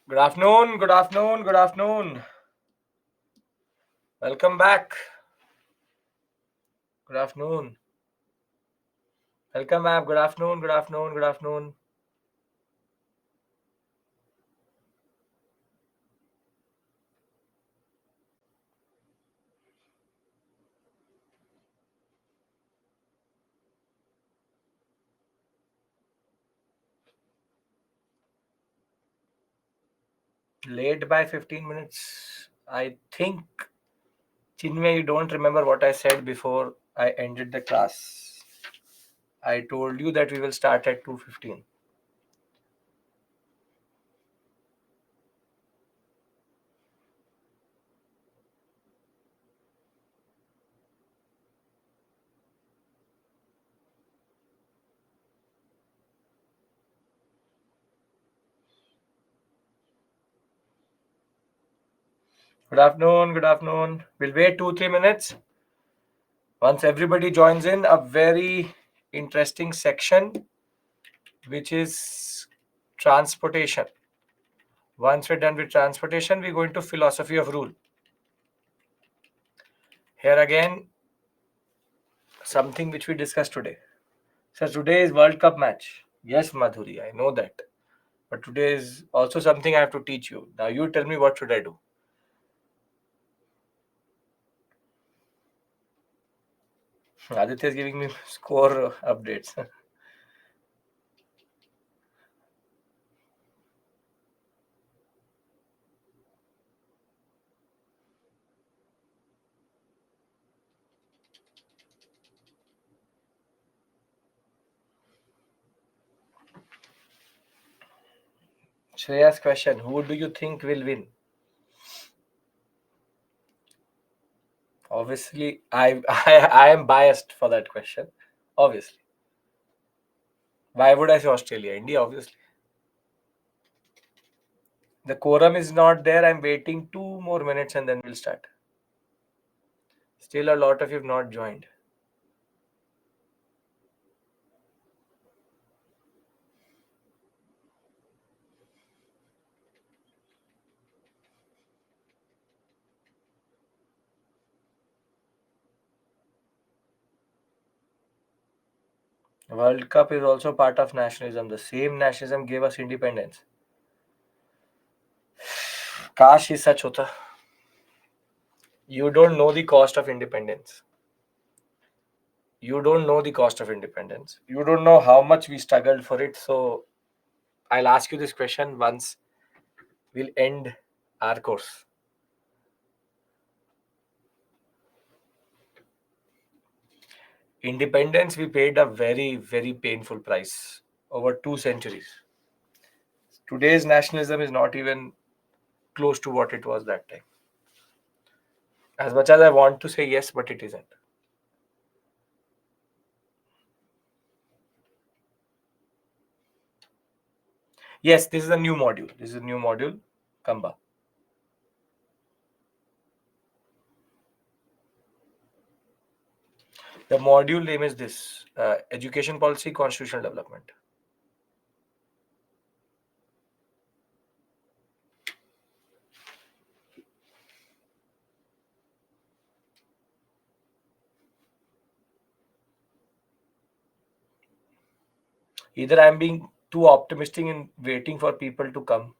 Good afternoon, good afternoon, good afternoon. Welcome back. Good afternoon. Welcome back. Good afternoon, good afternoon, good afternoon. Late by 15 minutes. I think, Chinmay, you don't remember what I said before I ended the class. I told you that we will start at 2:15. Good afternoon, good afternoon. We'll wait 2-3 minutes. Once everybody joins in, a very interesting section, which is transportation. Once we're done with transportation, we go into philosophy of rule. Here again, something which we discussed today. So today is World Cup match. Yes, Madhuri, I know that. But today is also something I have to teach you. Now you tell me, what should I do? Aditya is giving me score updates. Shreya's question: who do you think will win? Obviously, I am biased for that question. Obviously, why would I say Australia? India, obviously. The quorum is not there. I'm waiting 2 more minutes and then we'll start. Still, a lot of you have not joined. World Cup is also part of nationalism. The same nationalism gave us independence. Kash is such hota. You don't know the cost of independence. You don't know the cost of independence. You don't know how much we struggled for it. So I'll ask you this question once we'll end our course. Independence, we paid a very, very painful price over 2 centuries. Today's nationalism is not even close to what it was that time. As much as I want to say yes, but it isn't. Yes, this is a new module. This is a new module, Kamba. The module name is this: Education Policy, Constitutional Development. Either I'm being too optimistic in waiting for people to come,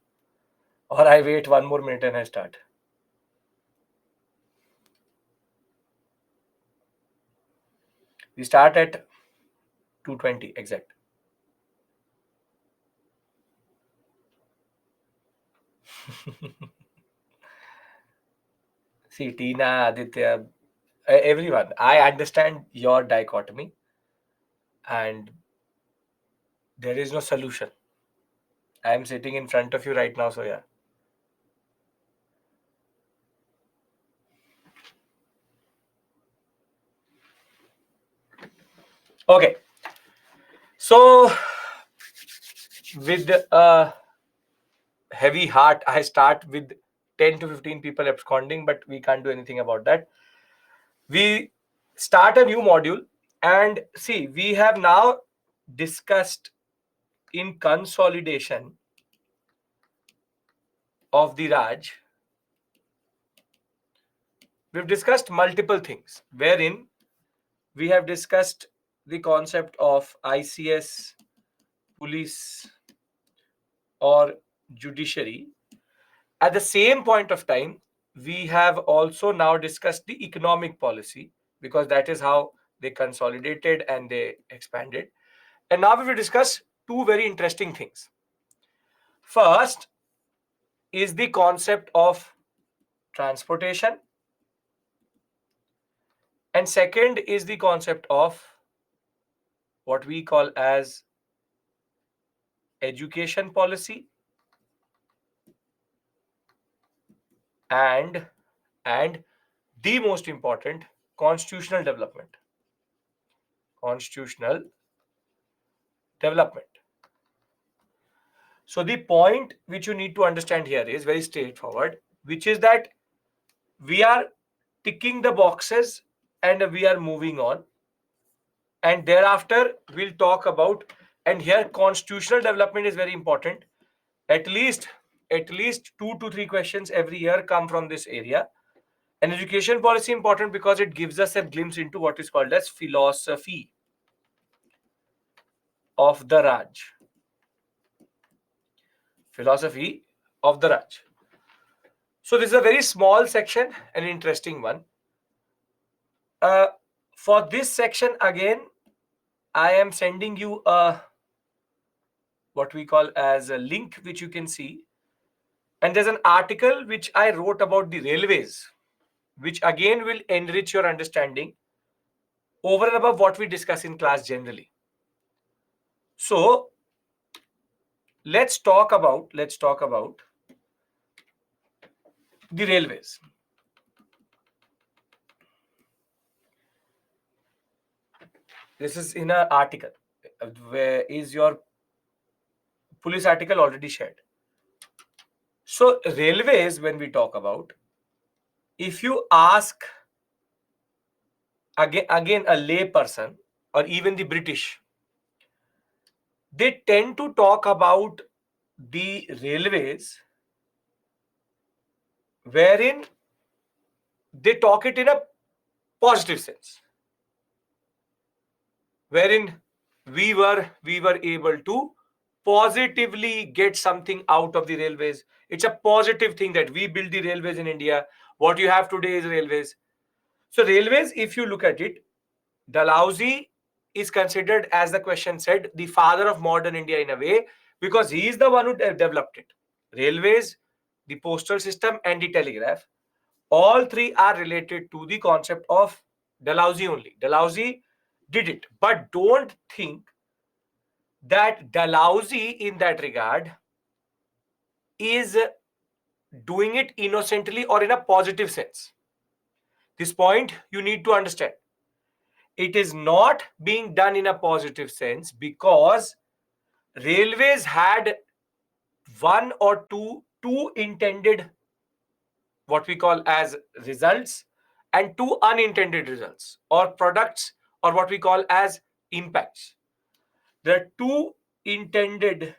or I wait 1 more minute and I start. We start at 2:20 exact. See, Tina, Aditya, everyone, I understand your dichotomy, and there is no solution. I am sitting in front of you right now, so yeah. Okay. So, with a heavy heart, I start with 10 to 15 people absconding, but we can't do anything about that. We start a new module, and see, we have now discussed in consolidation of the Raj, we've discussed multiple things, wherein we have discussed the concept of ICS, police, or judiciary. At the same point of time, we have also now discussed the economic policy, because that is how they consolidated and they expanded. And now we will discuss two very interesting things. First is the concept of transportation, and second is the concept of what we call as education policy and the most important, constitutional development. Constitutional development. So the point which you need to understand here is very straightforward, which is that we are ticking the boxes and we are moving on. And thereafter, we'll talk about, and here constitutional development is very important. At least 2 to 3 questions every year come from this area. And education policy important because it gives us a glimpse into what is called as philosophy of the Raj. Philosophy of the Raj. So this is a very small section, an interesting one. For this section again, I am sending you a what we call as a link, which you can see. And there's an article which I wrote about the railways, which again will enrich your understanding over and above what we discuss in class generally. So let's talk about the railways. This is in an article. Where is your police article already shared? So railways, when we talk about, if you ask again a lay person or even the British, they tend to talk about the railways wherein they talk it in a positive sense, wherein we were able to positively get something out of the railways. It's a positive thing that we build the railways in India. What you have today is railways. So railways, if you look at it, Dalhousie is considered, as the question said, the father of modern India in a way, because he is the one who developed it. Railways, the postal system, and the telegraph, all three are related to the concept of Dalhousie only. Dalhousie did it, but don't think that Dalhousie in that regard is doing it innocently or in a positive sense. This point you need to understand. It is not being done in a positive sense because railways had one or two intended what we call as results and two unintended results or products or what we call as impacts. There are two intended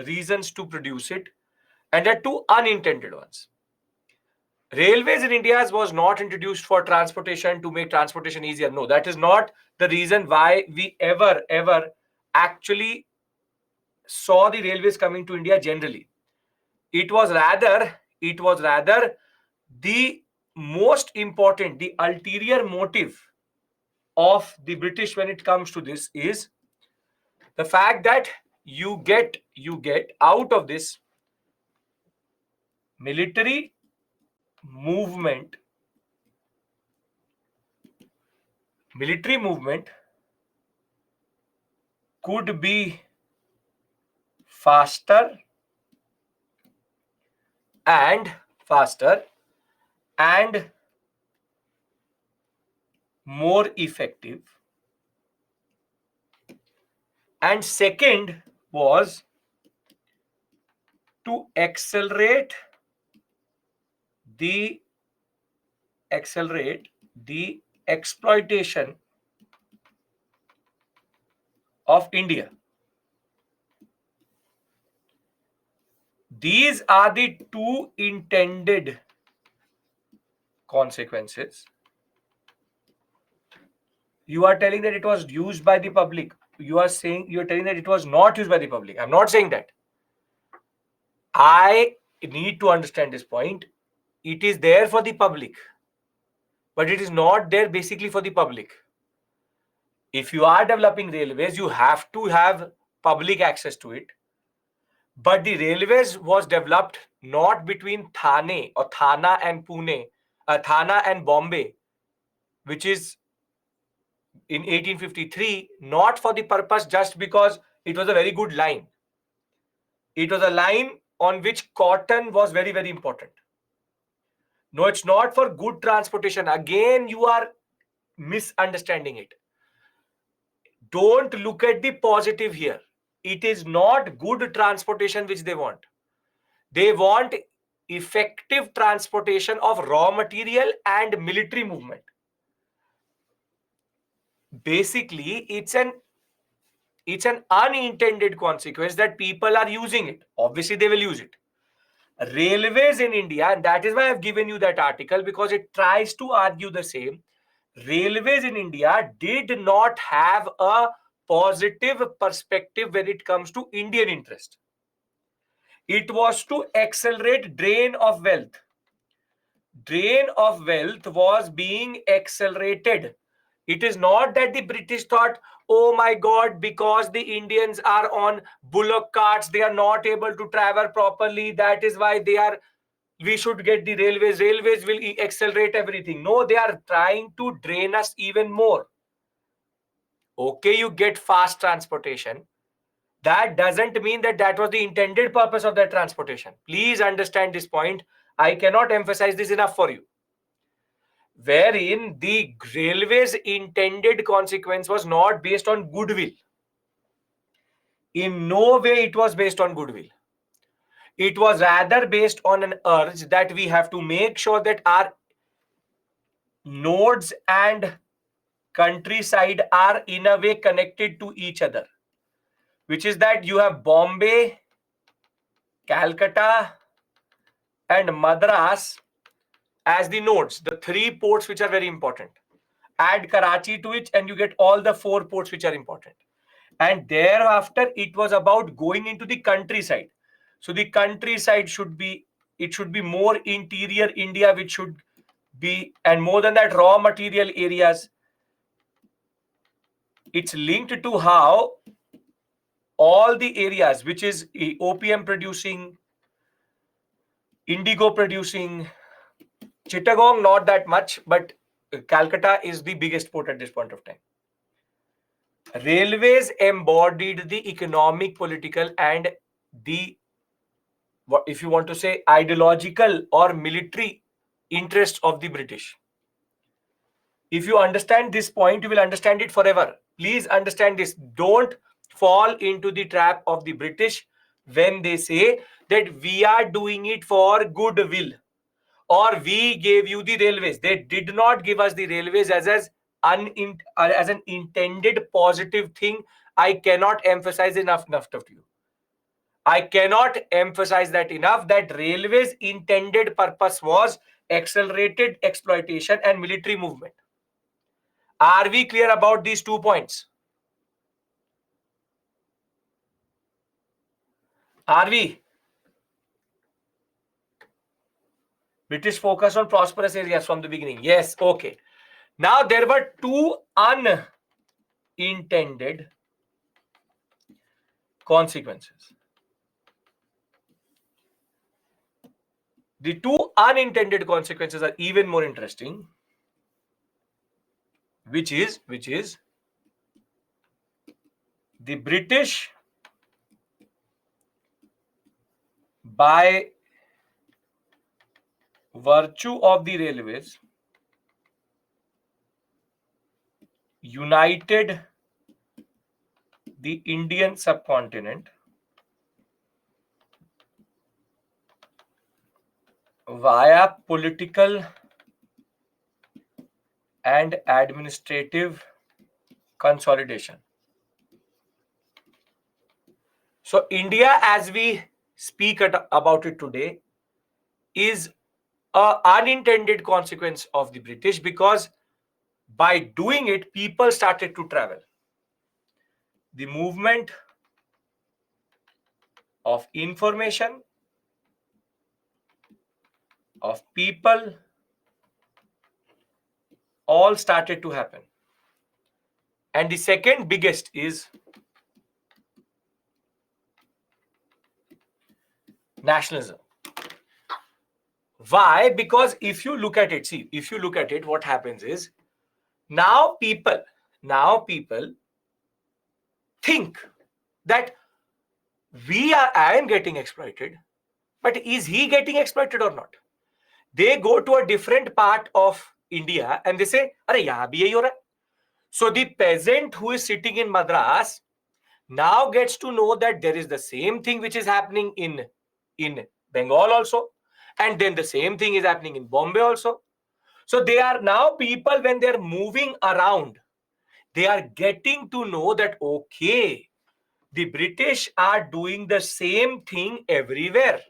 reasons to produce it and there are two unintended ones. Railways in India was not introduced for transportation to make transportation easier. No, that is not the reason why we ever actually saw the railways coming to India generally. It was rather the most important, the ulterior motive of the British when it comes to this is the fact that you get out of this military movement could be faster and more effective, and second was to accelerate the exploitation of India. These are the two intended consequences. You are telling that it was used by the public. You are telling that it was not used by the public. I'm not saying that. I need to understand this point. It is there for the public, but it is not there basically for the public. If you are developing railways, you have to have public access to it. But the railways was developed not between Thane or Thana and Pune, Thana and Bombay, which is in 1853, not for the purpose just because it was a very good line. It was a line on which cotton was very, very important. No, it's not for good transportation. Again, you are misunderstanding it. Don't look at the positive here. It is not good transportation which they want. They want effective transportation of raw material and military movement. Basically, it's an unintended consequence that people are using it. Obviously, they will use it. Railways in India, and that is why I've given you that article, because it tries to argue the same. Railways in India did not have a positive perspective when it comes to Indian interest. It was to accelerate drain of wealth. Drain of wealth was being accelerated. It is not that the British thought, oh my God, because the Indians are on bullock carts, they are not able to travel properly. That is why we should get the railways. Railways will accelerate everything. No, they are trying to drain us even more. Okay, you get fast transportation. That doesn't mean that that was the intended purpose of that transportation. Please understand this point. I cannot emphasize this enough for you. Wherein the railways intended consequence was not based on goodwill. In no way it was based on goodwill. It was rather based on an urge that we have to make sure that our nodes and countryside are in a way connected to each other, which is that you have Bombay, Calcutta, and Madras as the nodes, the three ports which are very important. Add Karachi to it, and you get all the four ports which are important. And thereafter, it was about going into the countryside. So the countryside should be more interior India, which should be, and more than that, raw material areas. It's linked to how all the areas which is opium producing, indigo producing, Chittagong not that much, but Calcutta is the biggest port at this point of time. Railways embodied the economic, political, and the, if you want to say, ideological or military interests of the British. If you understand this point, you will understand it forever. Please understand this. Don't fall into the trap of the British when they say that we are doing it for goodwill or we gave you the railways. They did not give us the railways as an intended positive thing. I cannot emphasize enough to you. I cannot emphasize that enough, that railways intended purpose was accelerated exploitation and military movement. Are we clear about these 2 points? Are we? British focused on prosperous areas from the beginning. Yes, okay. Now there were 2 unintended consequences. The 2 unintended consequences are even more interesting, which is the British, by virtue of the railways, united the Indian subcontinent via political and administrative consolidation. So India, as we speak about it today is a unintended consequence of the British, because by doing it, people started to travel. The movement of information, of people, all started to happen. And the second biggest is nationalism. Why? Because if you look at it, see, if you look at it, what happens is now people think that I am getting exploited, but is he getting exploited or not? They go to a different part of India and they say, "Arey, yahan bhi yahi ho raha hai." So the peasant who is sitting in Madras now gets to know that there is the same thing which is happening in Bengal also, and then the same thing is happening in Bombay also. So they are now people, when they're moving around, they are getting to know that, okay, the British are doing the same thing everywhere.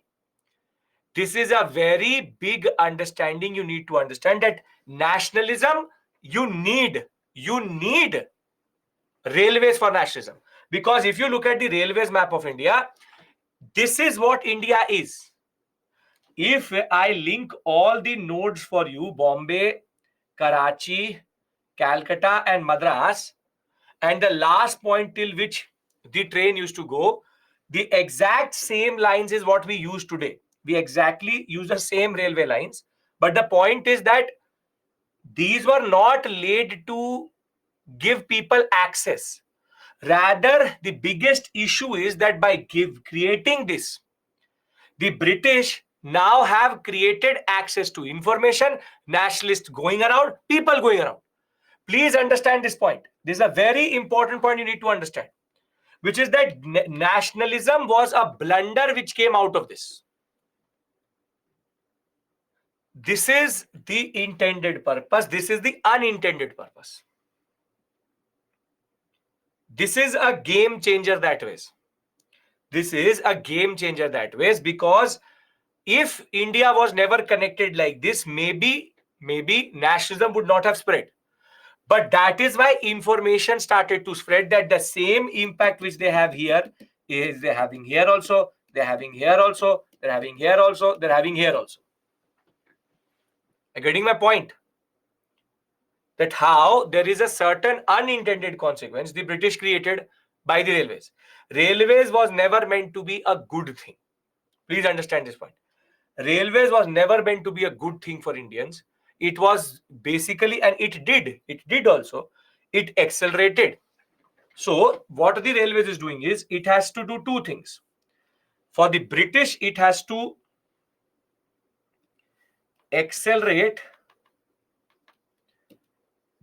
This is a very big understanding. You need to understand that nationalism, you need railways for nationalism. Because if you look at the railways map of India, this is what India is. If I link all the nodes for you, Bombay, Karachi, Calcutta, and Madras, and the last point till which the train used to go, the exact same lines is what we use today. We exactly use the same railway lines. But the point is that these were not laid to give people access. Rather, the biggest issue is that by creating this, the British now have created access to information, nationalists going around, people going around. Please understand this point. This is a very important point you need to understand, which is that nationalism was a blunder which came out of this. This is the intended purpose. This is the unintended purpose. This is a game changer that ways. This is a game changer that ways, because if India was never connected like this, maybe nationalism would not have spread. But that is why information started to spread, that the same impact which they have here is they're having here also, they're having here also, they're having here also, they're having here also. Are you getting my point? That how there is a certain unintended consequence the British created by the railways. Railways was never meant to be a good thing. Please understand this point. Railways was never meant to be a good thing for Indians. It was basically, and it did also, it accelerated. So what the railways is doing is it has to do two things. For the British, it has to accelerate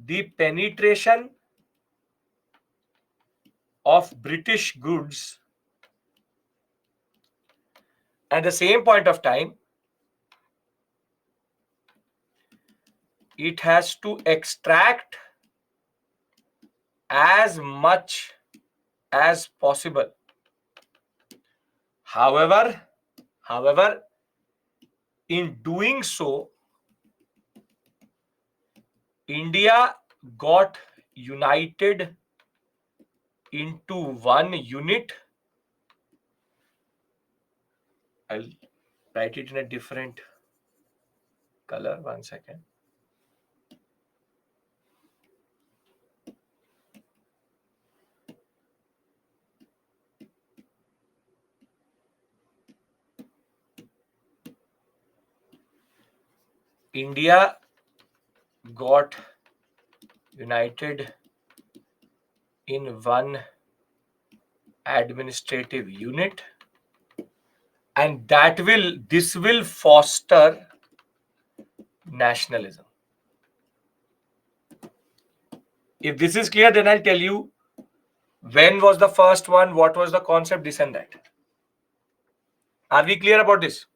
the penetration of British goods. At the same point of time, it has to extract as much as possible. However, in doing so, India got united into one unit. I'll write it in a different color. 1 second. India got united in one administrative unit, and this will foster nationalism. If this is clear, then I'll tell you when was the first one, what was the concept, this and that. Are we clear about this?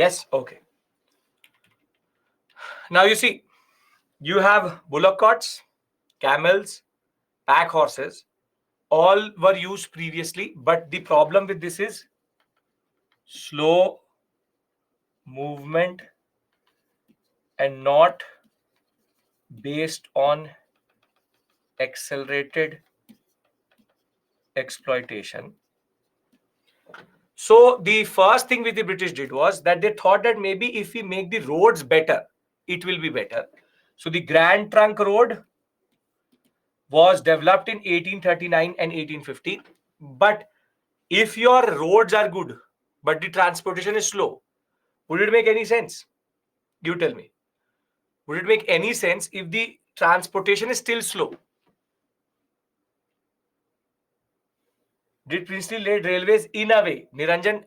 Yes, okay. Now you see, you have bullock carts, camels, pack horses, all were used previously, but the problem with this is slow movement and not based on accelerated exploitation. So the first thing which the British did was that they thought that maybe if we make the roads better, it will be better. So the Grand Trunk Road was developed in 1839 and 1850. But if your roads are good, but the transportation is slow, would it make any sense? You tell me. Would it make any sense if the transportation is still slow? Did princely laid railways? In a way, Niranjan,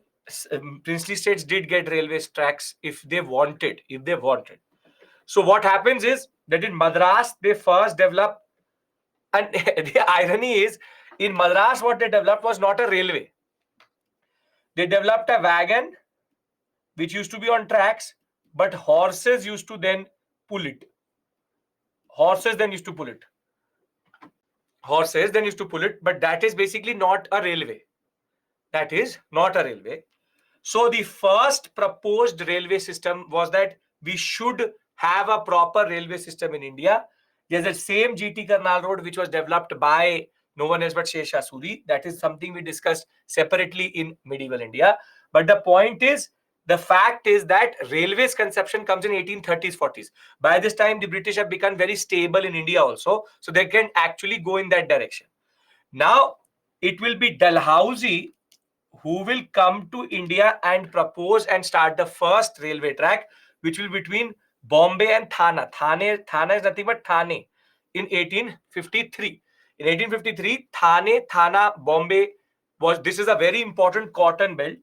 princely states did get railways tracks if they wanted. So what happens is that in Madras they first developed, and the irony is in Madras what they developed was not a railway. They developed a wagon which used to be on tracks, but horses used to then pull it. Horses then used to pull it. But that is basically not a railway. That is not a railway. So the first proposed railway system was that we should have a proper railway system in India. There's the same GT Karnal Road which was developed by no one else but Shesha Suri. That is something we discussed separately in medieval India. But the point is, the fact is that railways conception comes in 1830s, 40s. By this time, the British have become very stable in India also. So they can actually go in that direction. Now, it will be Dalhousie who will come to India and propose and start the first railway track, which will be between Bombay and Thane. Thane is nothing but Thane in 1853. In 1853, Thane, Bombay was, this is a very important cotton belt.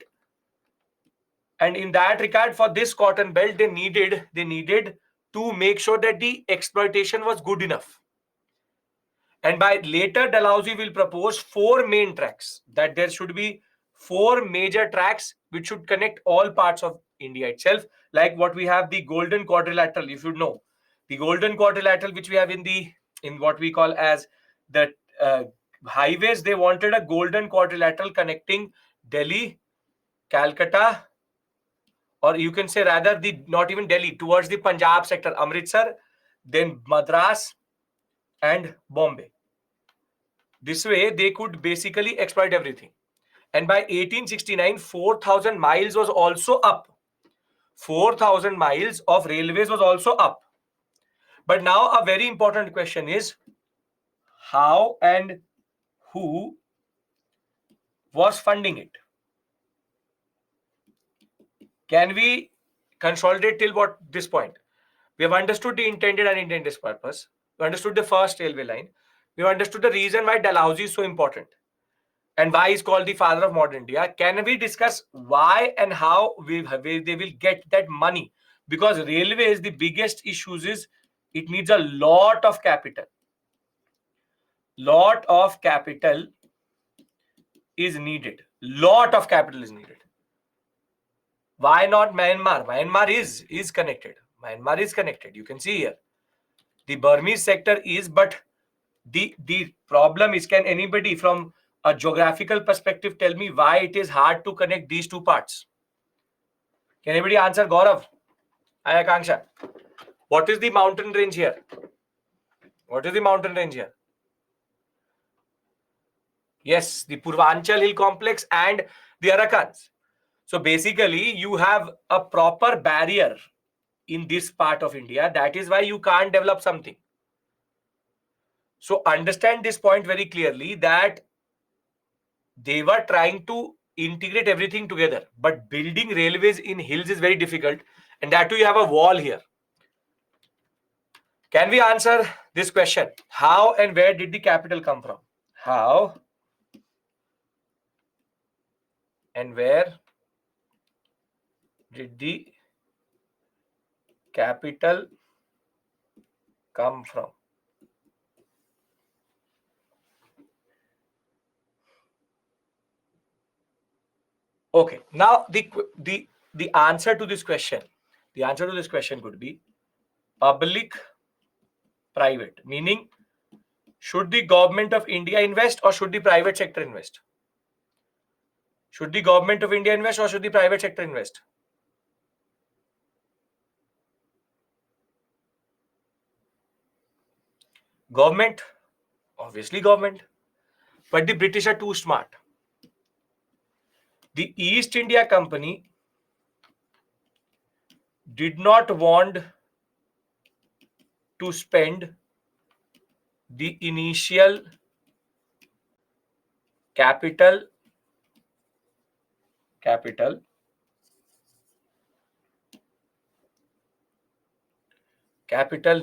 And in that regard, for this cotton belt, they needed to make sure that the exploitation was good enough. And by later, Dalhousie will propose 4 main tracks, that there should be 4 major tracks which should connect all parts of India itself, like what we have the Golden Quadrilateral. You should know the Golden Quadrilateral, which we have in what we call as the highways. They wanted a Golden Quadrilateral connecting Delhi, Calcutta, or you can say rather the not even Delhi, towards the Punjab sector, Amritsar, then Madras and Bombay. This way, they could basically exploit everything. And by 1869, 4,000 miles was also up. 4,000 miles of railways was also up. But now a very important question is, how and who was funding it? Can we consolidate till what this point? We have understood the intended and unintended purpose. We understood the first railway line. We have understood the reason why Dalhousie is so important and why he's called the father of modern India. Can we discuss why and how they will get that money? Because railways, the biggest issues is it needs a lot of capital. Lot of capital is needed. Lot of capital is needed. Why not Myanmar? Myanmar is connected. Myanmar is connected. You can see here. The Burmese sector is, but the problem is, can anybody from a geographical perspective tell me why it is hard to connect these two parts? Can anybody answer? Gaurav? Hi, Akanksha. What is the mountain range here? What is the mountain range here? Yes, the Purvanchal Hill Complex and the Arakans. So basically, you have a proper barrier in this part of India. That is why you can't develop something. So understand this point very clearly, that they were trying to integrate everything together. But building railways in hills is very difficult. And that too, you have a wall here. Can we answer this question? How and where did the capital come from? How and where did the capital come from? Okay, now the the answer to this question could be public private, meaning should the government of India invest or should the private sector invest? Should the government of India invest or should the private sector invest? Government, obviously government. But the British are too smart. The East India Company did not want to spend the initial capital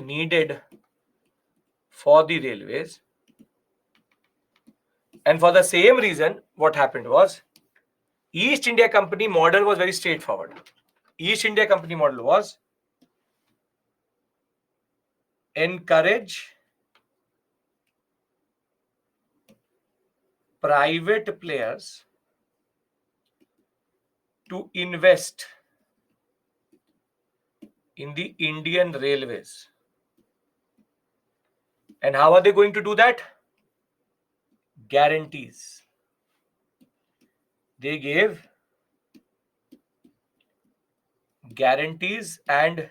needed for the railways. And for the same reason, what happened was, East India Company model was very straightforward. East India Company model was encourage private players to invest in the Indian railways. And how are they going to do that? Guarantees. They gave guarantees and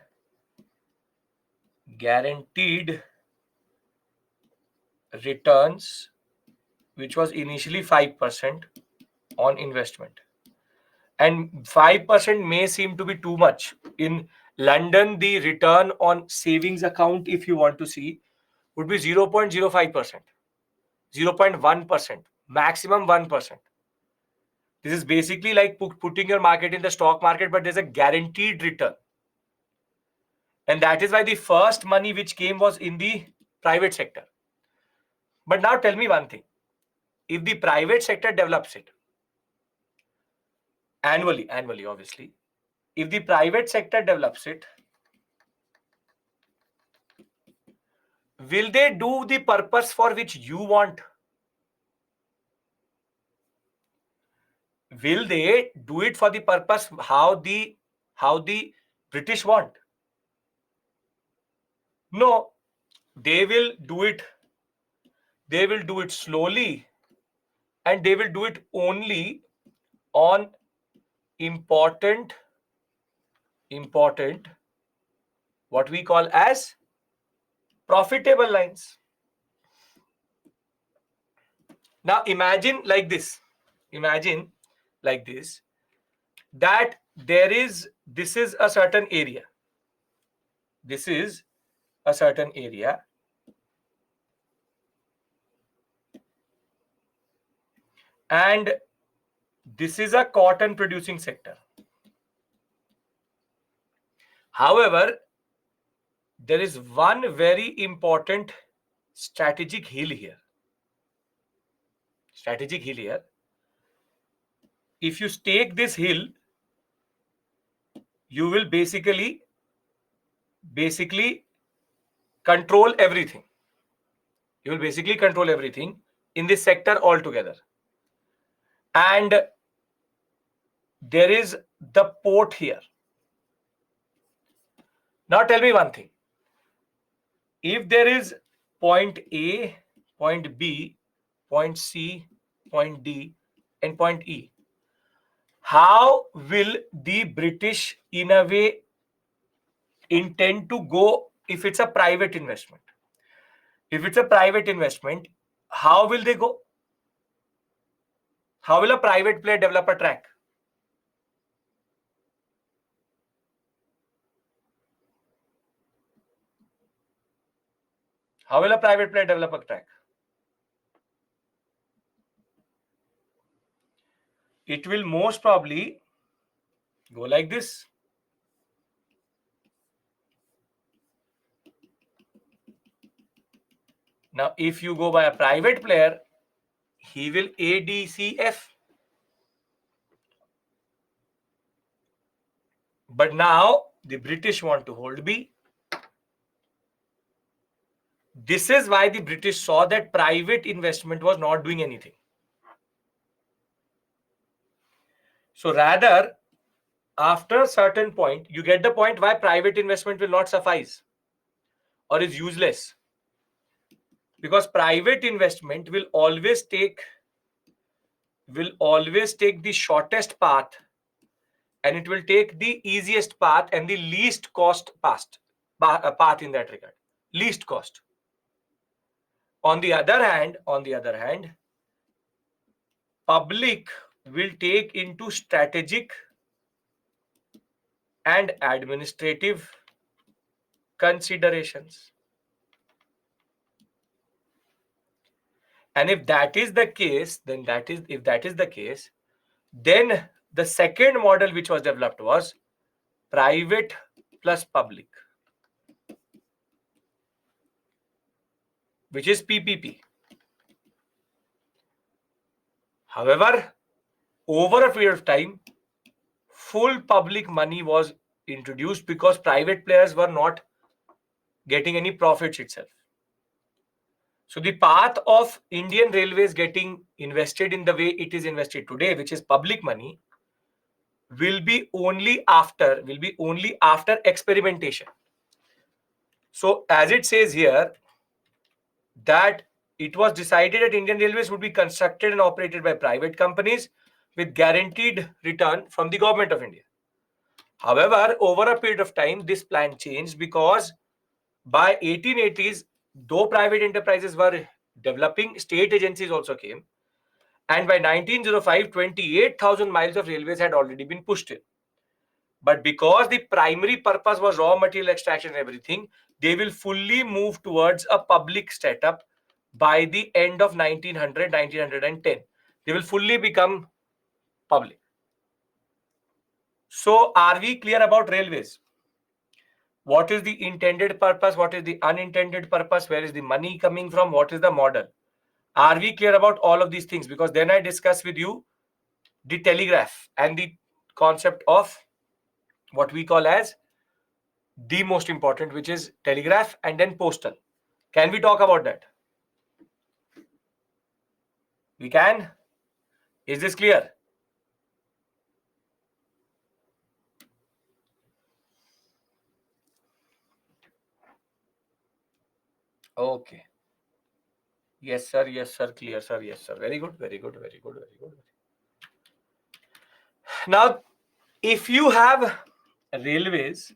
guaranteed returns, which was initially 5% on investment. And 5% may seem to be too much. In London, the return on savings account, if you want to see, would be 0.05%, 0.1%, maximum 1%. This is basically like putting your market in the stock market, but there's a guaranteed return. And that is why the first money which came was in the private sector. But now tell me one thing. If the private sector develops it annually, obviously, if the private sector develops it, will they do the purpose for which you want? Will they do it for the purpose how the British want? No, they will do it. They will do it slowly, and they will do it only on important what we call as profitable lines. Now imagine like this. That this is a certain area. And this is a cotton producing sector. However, there is one very important strategic hill here. If you stake this hill, you will basically control everything. You will basically control everything in this sector altogether. And there is the port here. Now tell me one thing. If there is point A, point B, point C, point D, and point E, how will the British in a way intend to go if it's a private investment? If it's a private investment, how will they go? How will a private player develop a track? How will a private player develop a track? It will most probably go like this. Now, if you go by a private player, he will ADCF. But now the British want to hold B. This is why the British saw that private investment was not doing anything. So rather, after a certain point, you get the point why private investment will not suffice or is useless. Because private investment will always take the shortest path, and it will take the easiest path and the least cost path in that regard. Least cost. On the other hand, public will take into strategic and administrative considerations. And if that is the case, then the second model which was developed was private plus public, which is PPP. However, over a period of time, full public money was introduced because private players were not getting any profits itself. So the path of Indian Railways getting invested in the way it is invested today, which is public money, will be only after experimentation. So as it says here, that it was decided that Indian Railways would be constructed and operated by private companies with guaranteed return from the government of India. However, over a period of time, this plan changed because by 1880s, though private enterprises were developing, state agencies also came. And by 1905, 28,000 miles of railways had already been pushed in. But because the primary purpose was raw material extraction and everything, they will fully move towards a public setup by the end of 1900, 1910. They will fully become public. So are we clear about railways? What is the intended purpose? What is the unintended purpose? Where is the money coming from? What is the model? Are we clear about all of these things? Because then I discuss with you the telegraph and the concept of what we call as the most important, which is telegraph and then postal. Can we talk about that? We can. Is this clear? Okay. Yes, sir. Yes, sir. Clear, sir. Yes, sir. Very good. Very good. Very good. Very good. Now, if you have railways,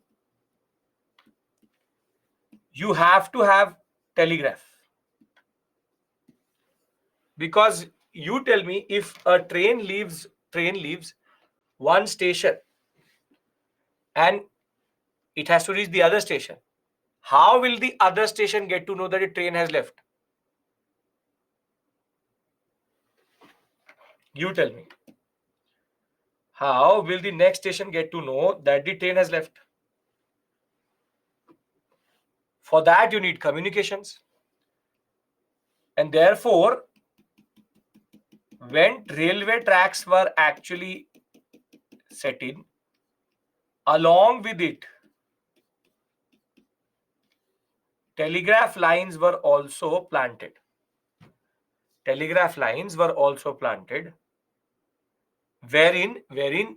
you have to have telegraph. Because you tell me, if a train leaves one station and it has to reach the other station, how will the other station get to know that a train has left? You tell me. How will the next station get to know that the train has left? For that, you need communications. And therefore, when railway tracks were actually set in, along with it, telegraph lines were also planted. Telegraph lines were also planted, wherein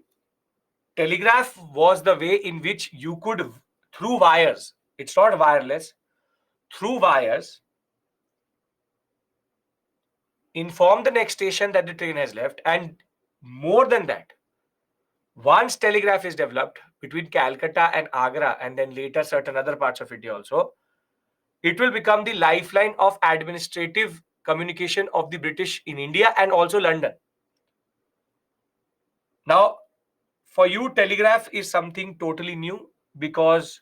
telegraph was the way in which you could, through wires, it's not wireless, through wires, inform the next station that the train has left. And more than that, once telegraph is developed between Calcutta and Agra, and then later certain other parts of India also, it will become the lifeline of administrative communication of the British in India and also London. Now, for you, telegraph is something totally new because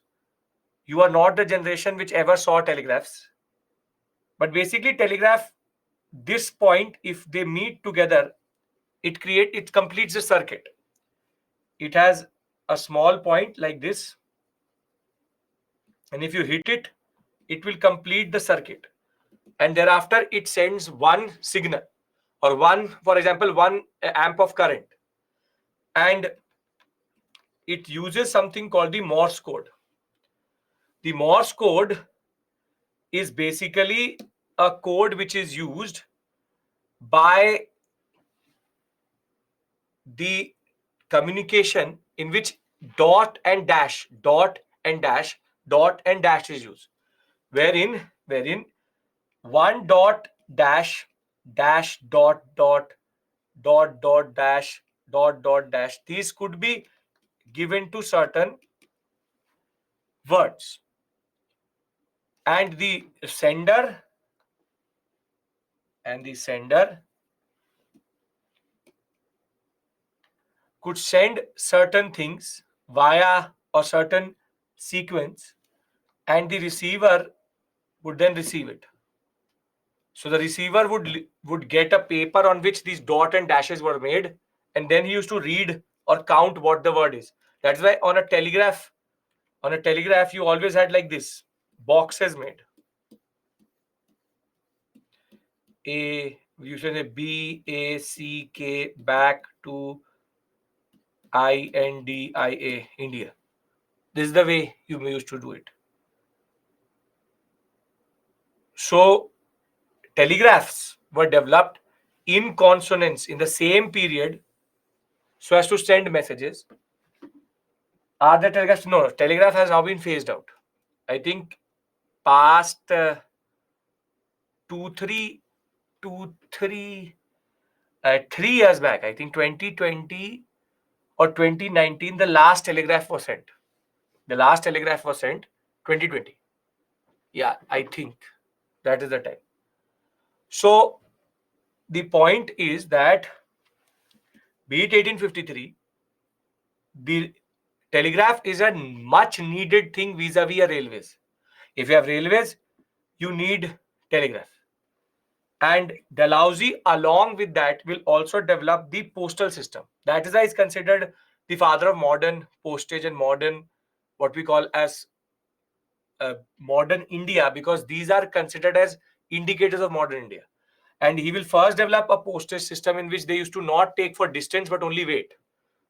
you are not the generation which ever saw telegraphs. But basically, telegraph, this point, if they meet together, it completes the circuit. It has a small point like this, and if you hit it, it will complete the circuit, and thereafter it sends one signal or for example, 1 amp of current, and it uses something called the Morse code. The Morse code is basically a code which is used by the communication in which dot and dash, dot and dash, dot and dash is used. Wherein one dot dash dash dot dash. These could be given to certain words, and the sender could send certain things via a certain sequence, and the receiver would then receive it. So the receiver would get a paper on which these dot and dashes were made, and then he used to read or count what the word is. That's why on a telegraph you always had like this boxes made. A, you say BACK, back to INDIA, India. This is the way you used to do it. So telegraphs were developed in consonance in the same period so as to send messages. Are the telegraphs? No, telegraph has now been phased out. I think past two, three, two, three, 3 years back. I think 2020 or 2019. The last telegraph was sent. The last telegraph was sent 2020. Yeah, I think that is the time. So the point is that, be it 1853, the telegraph is a much needed thing vis-a-vis a railways. If you have railways, you need telegraph. And Dalhousie, along with that, will also develop the postal system. That is why he's considered the father of modern postage and modern, what we call as modern India, because these are considered as indicators of modern India. And he will first develop a postage system in which they used to not take for distance but only weight.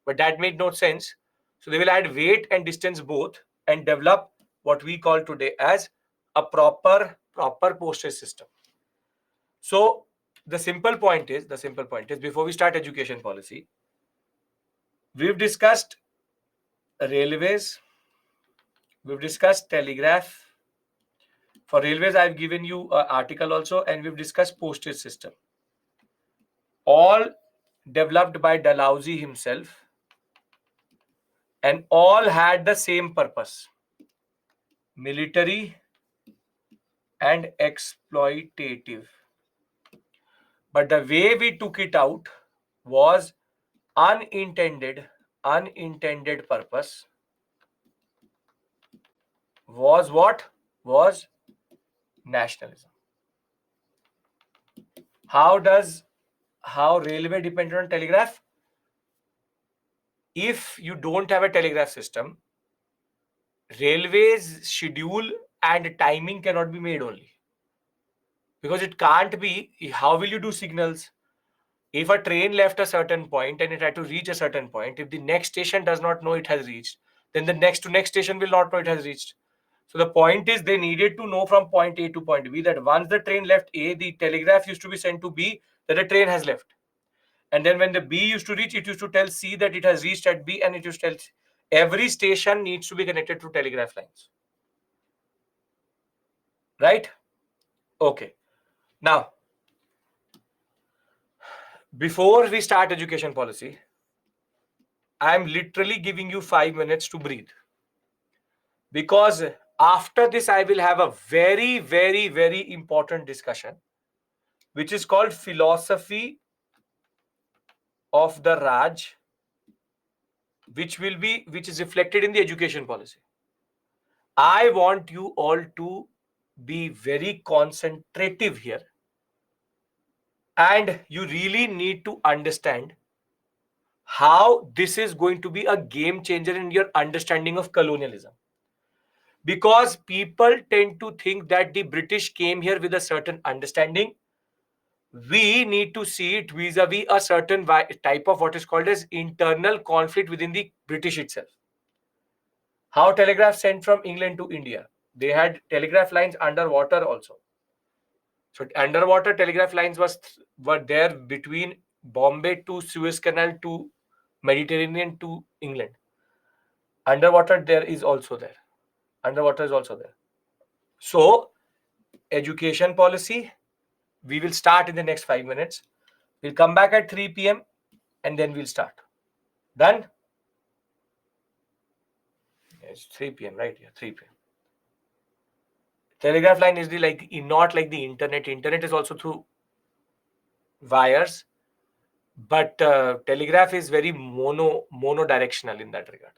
But that made no sense. So they will add weight and distance both and develop what we call today as a proper postage system. So the simple point is before we start education policy, we've discussed railways, we've discussed telegraph. For railways, I've given you an article also, and we've discussed postage system. All developed by Dalhousie himself, and all had the same purpose: military and exploitative. But the way we took it out was unintended purpose was what? Was nationalism. How railway depended on telegraph? If you don't have a telegraph system, railways schedule and timing cannot be made only. Because it can't be, how will you do signals? If a train left a certain point and it had to reach a certain point, if the next station does not know it has reached, then the next to next station will not know it has reached. So the point is, they needed to know from point A to point B that once the train left A, the telegraph used to be sent to B that the train has left. And then when the B used to reach, it used to tell C that it has reached at B, and it used to tell every station needs to be connected to telegraph lines. Right? Okay. Now, before we start education policy, I'm literally giving you 5 minutes to breathe. Because after this, I will have a very, very, very important discussion, which is called philosophy of the Raj, which is reflected in the education policy. I want you all to be very concentrative here, and you really need to understand how this is going to be a game changer in your understanding of colonialism. Because people tend to think that the British came here with a certain understanding. We need to see it vis-a-vis a certain type of what is called as internal conflict within the British itself. How telegraph sent from England to India? They had telegraph lines underwater also. So underwater telegraph lines were there between Bombay to Suez Canal to Mediterranean to England. Underwater there is also there. Underwater is also there. So education policy, we will start in the next 5 minutes. We'll come back at 3 p.m. and then we'll start. Done? It's 3 p.m. right? Yeah, 3 p.m. Telegraph line is the not like the internet. Internet is also through wires, but telegraph is very monodirectional in that regard.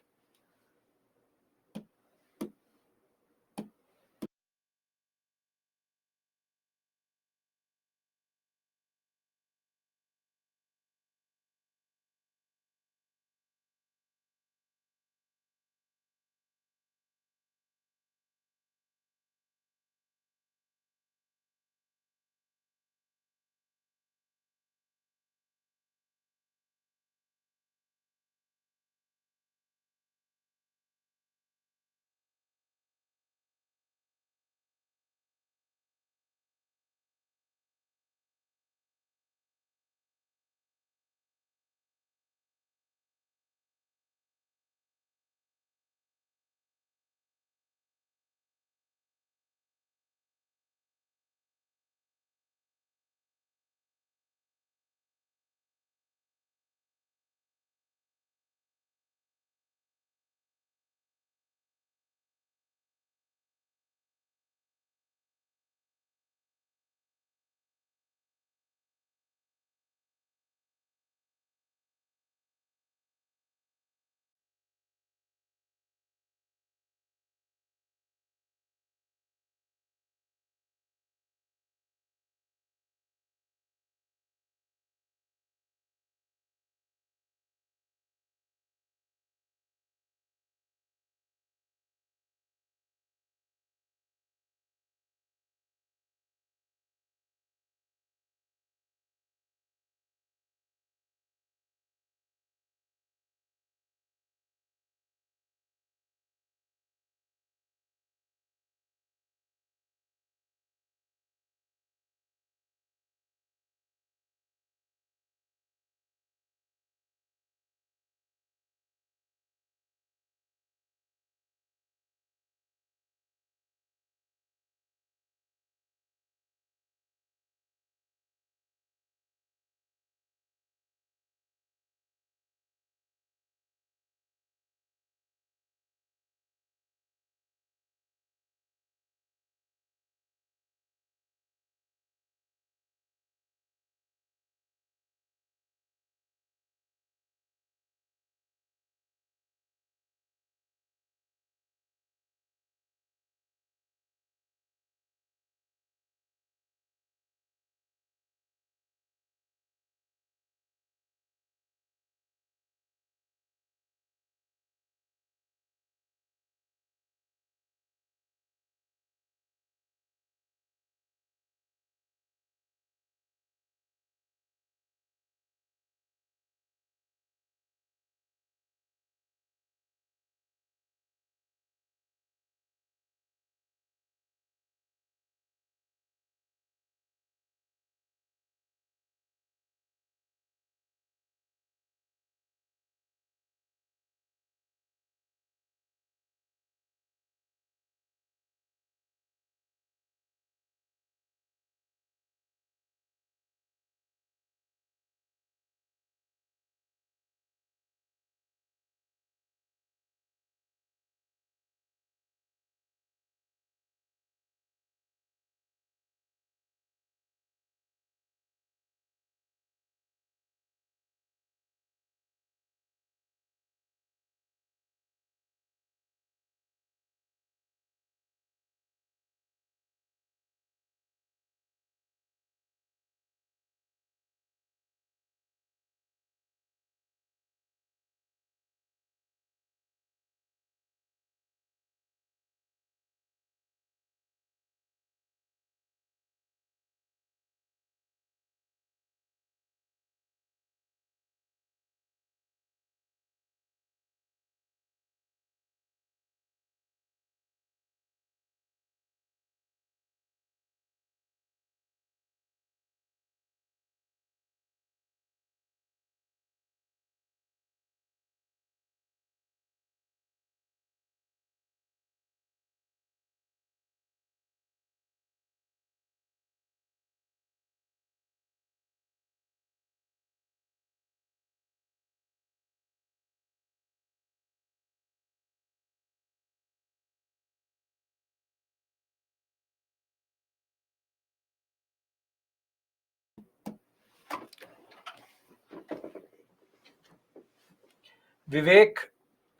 Vivek,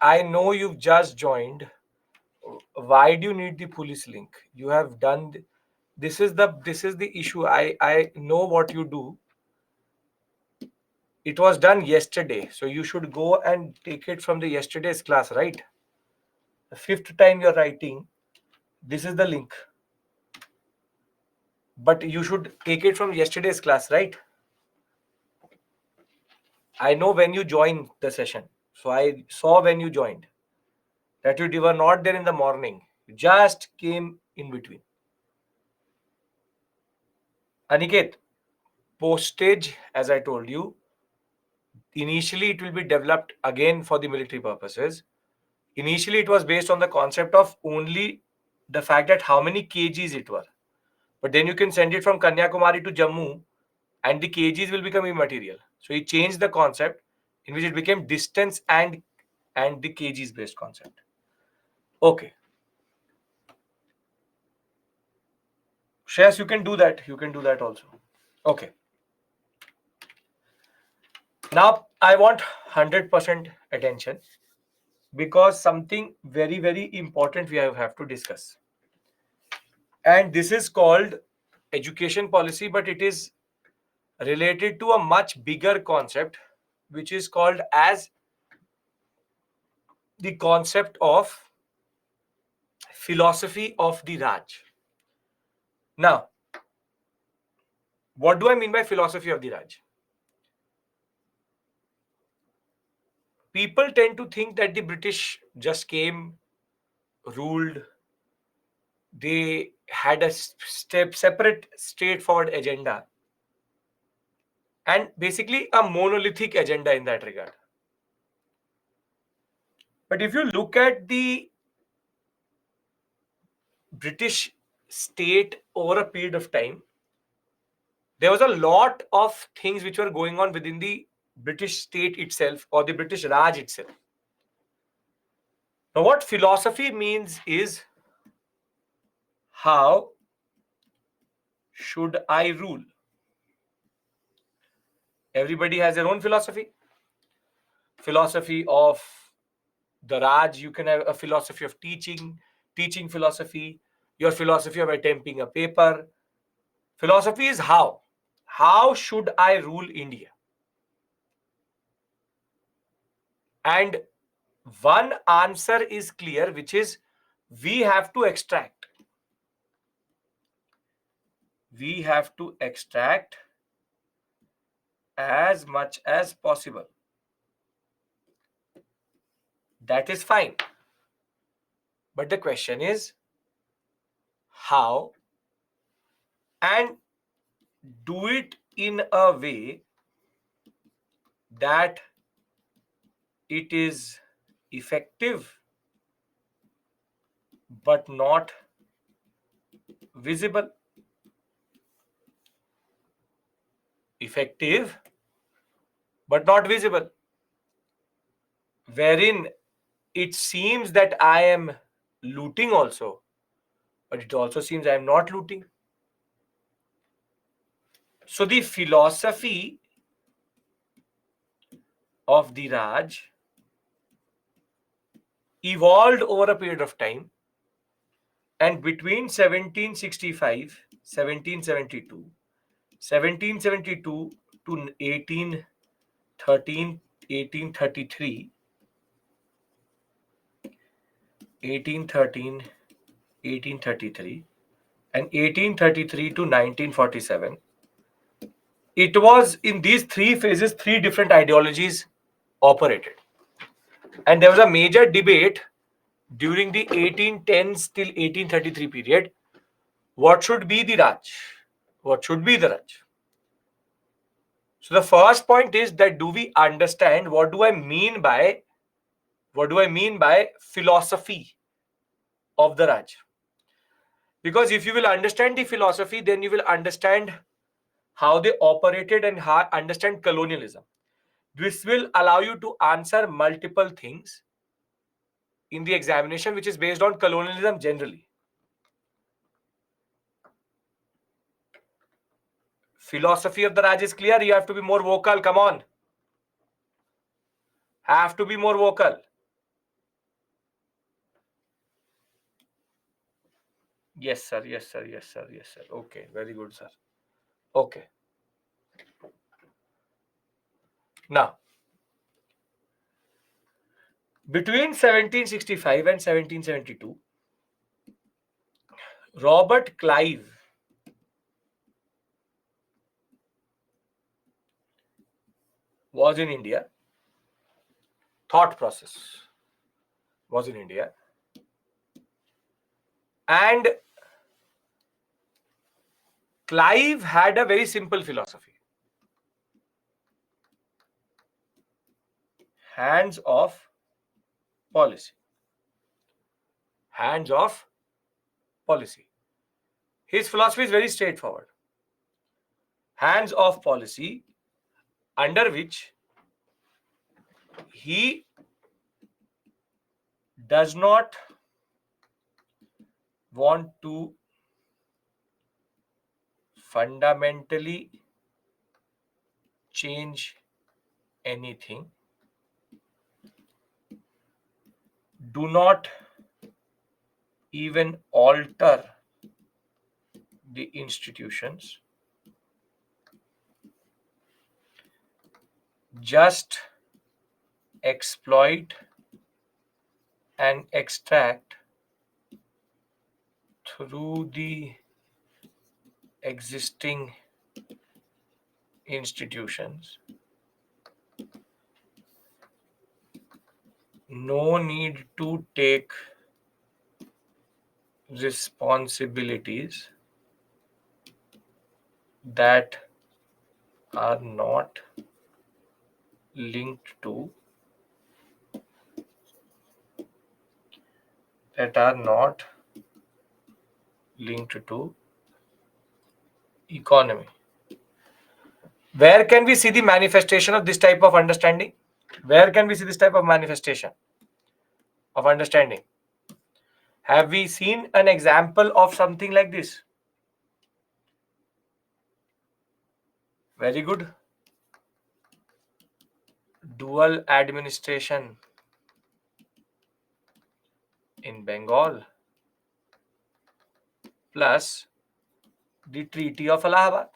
I know you've just joined. Why do you need the police link? You have done. This is the issue. I know what you do. It was done yesterday, so you should go and take it from the yesterday's class, right? The fifth time you're writing. This is the link, but you should take it from yesterday's class, right? I know when you joined the session, so I saw when you joined that you were not there in the morning. You just came in between. Aniket, postage, as I told you, initially it will be developed again for the military purposes. Initially, it was based on the concept of only the fact that how many kgs it were. But then you can send it from Kanyakumari to Jammu and the kgs will become immaterial. So he changed the concept in which it became distance and the kgs based concept. Okay. Shreyas, you can do that. You can do that also. Okay. Now I want 100% attention because something very, very important we have to discuss. And this is called education policy, but it is related to a much bigger concept, which is called as the concept of philosophy of the Raj. Now, what do I mean by philosophy of the Raj? People tend to think that the British just came, ruled, they had a separate, straightforward agenda, and basically a monolithic agenda in that regard. But if you look at the British state over a period of time, there was a lot of things which were going on within the British state itself or the British Raj itself. Now, what philosophy means is how should I rule? Everybody has their own philosophy. Philosophy of the Raj, you can have a philosophy of teaching philosophy, your philosophy of attempting a paper. Philosophy is how. How should I rule India? And one answer is clear, which is we have to extract. We have to extract as much as possible. That is fine. But the question is how, and do it in a way that it is effective but not visible. Effective but not visible. Wherein it seems that I am looting also, but it also seems I am not looting. So the philosophy of the Raj evolved over a period of time, and between 1765, 1772, 1772 to 1813, 1833, 1813, 1833, and 1833 to 1947, it was in these three phases, three different ideologies operated. And there was a major debate during the 1810s till 1833 period. What should be the Raj? What should be the Raj? So the first point is that do we understand what do I mean by philosophy of the Raj? Because if you will understand the philosophy, then you will understand how they operated and how understand colonialism. This will allow you to answer multiple things in the examination, which is based on colonialism generally. Philosophy of the Raj is clear. You have to be more vocal. Come on. Have to be more vocal. Yes, sir. Yes, sir. Yes, sir. Yes, sir. Okay. Very good, sir. Okay. Now, between 1765 and 1772, Robert Clive was in India. Thought process was in India. And Clive had a very simple philosophy. Hands off policy. Hands off policy. His philosophy is very straightforward. Hands off policy, under which he does not want to fundamentally change anything. Do not even alter the institutions. Just exploit and extract through the existing institutions. No need to take responsibilities that are not linked to economy. Where can we see the manifestation of this type of understanding? Where can we see this type of manifestation of understanding? Have we seen an example of something like this? Very good. Dual administration in Bengal plus the Treaty of Allahabad.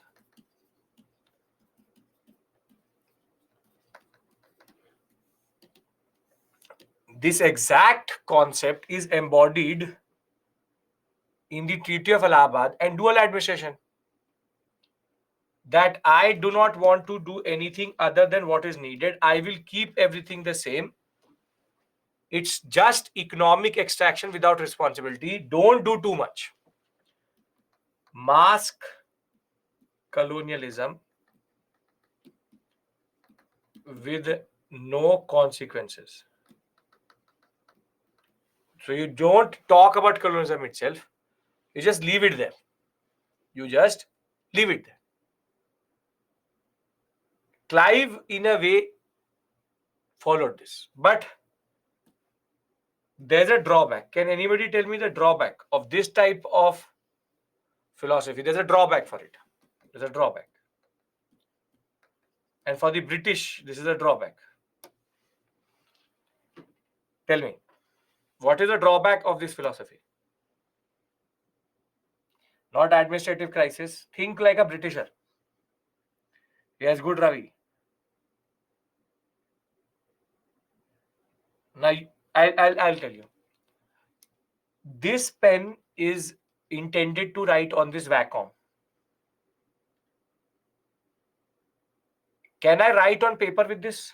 This exact concept is embodied in the Treaty of Allahabad and dual administration. That I do not want to do anything other than what is needed. I will keep everything the same. It's just economic extraction without responsibility. Don't do too much. Mask colonialism with no consequences. So you don't talk about colonialism itself. You just leave it there. You just leave it there. Clive, in a way, followed this. But there's a drawback. Can anybody tell me the drawback of this type of philosophy? There's a drawback for it. There's a drawback. And for the British, this is a drawback. Tell me, what is the drawback of this philosophy? Not administrative crisis. Think like a Britisher. Yes, good, Ravi. Now, I'll tell you. This pen is intended to write on this Wacom. Can I write on paper with this?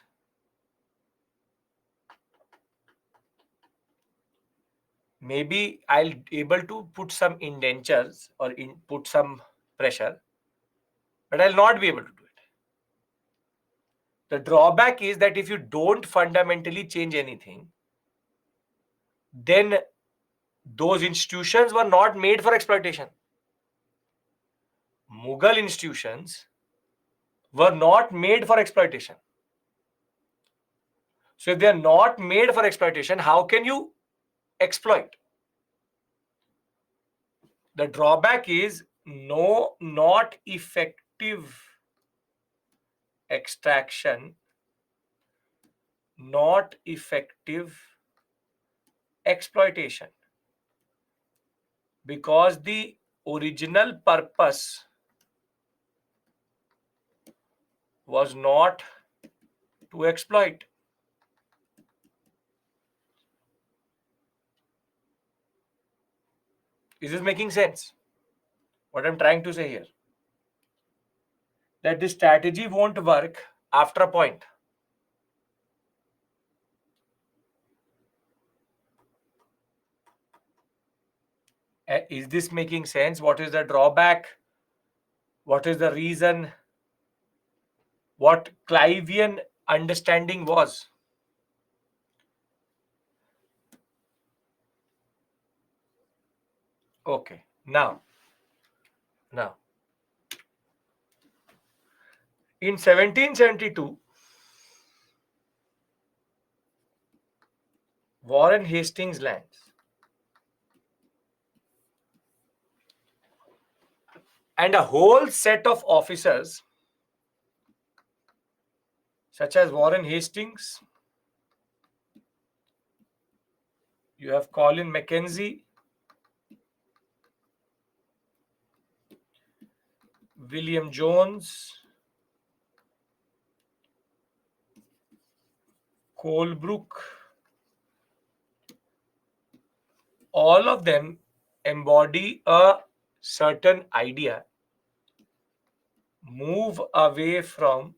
Maybe I'll able to put some indentures or put some pressure, but I'll not be able to do it. The drawback is that if you don't fundamentally change anything, then those institutions were not made for exploitation. Mughal institutions were not made for exploitation. So if they are not made for exploitation, how can you exploit? The drawback is not effective extraction not effective exploitation, because the original purpose was not to exploit. Is this making sense? What I'm trying to say here? That the strategy won't work after a point. Is this making sense? What is the drawback? What is the reason? What Clivian understanding was? Okay. Now, in 1772, Warren Hastings lands, and a whole set of officers, such as Warren Hastings, you have Colin Mackenzie, William Jones, Colebrook, all of them embody a certain idea: move away from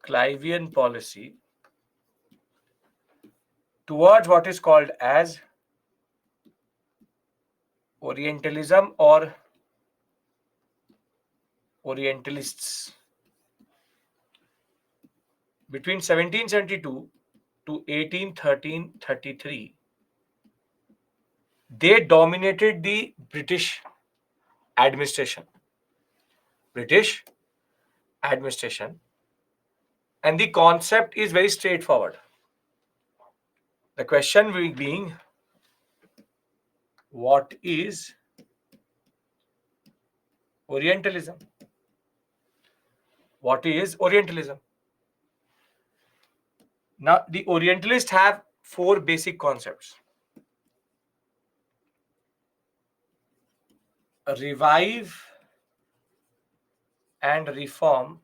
Clivian policy towards what is called as Orientalism or Orientalists. Between 1772 to 1833, they dominated the British administration. British administration. And the concept is very straightforward. The question being, what is Orientalism? What is Orientalism? Now, the Orientalists have four basic concepts: revive and reform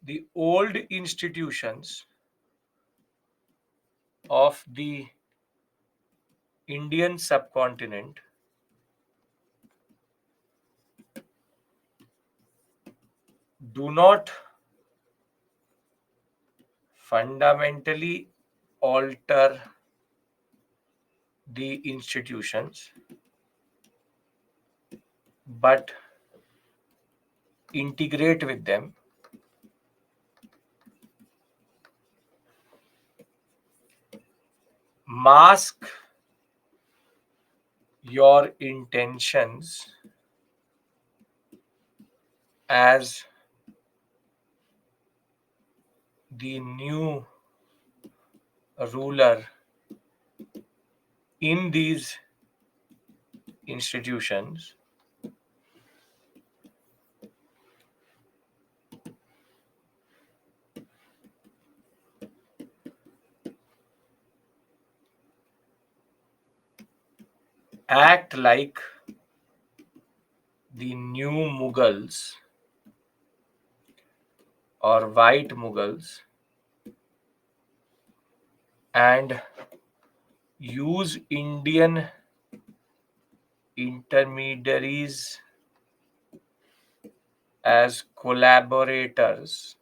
the old institutions of the Indian subcontinent, do not fundamentally alter the institutions, but integrate with them, mask your intentions as the new ruler in these institutions, act like the new Mughals or white Mughals, and use Indian intermediaries as collaborators.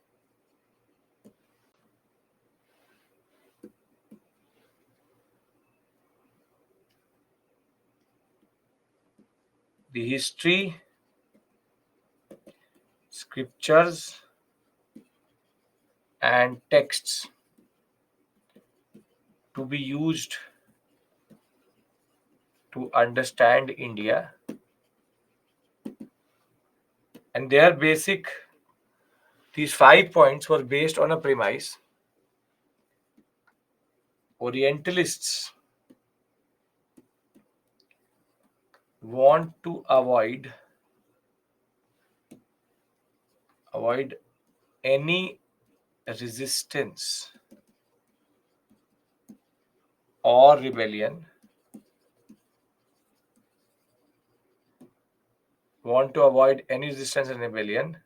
The history, scriptures, and texts to be used to understand India, and their basic, these 5 points were based on a premise: Orientalists want to avoid avoid any resistance or rebellion, want to avoid any resistance and rebellion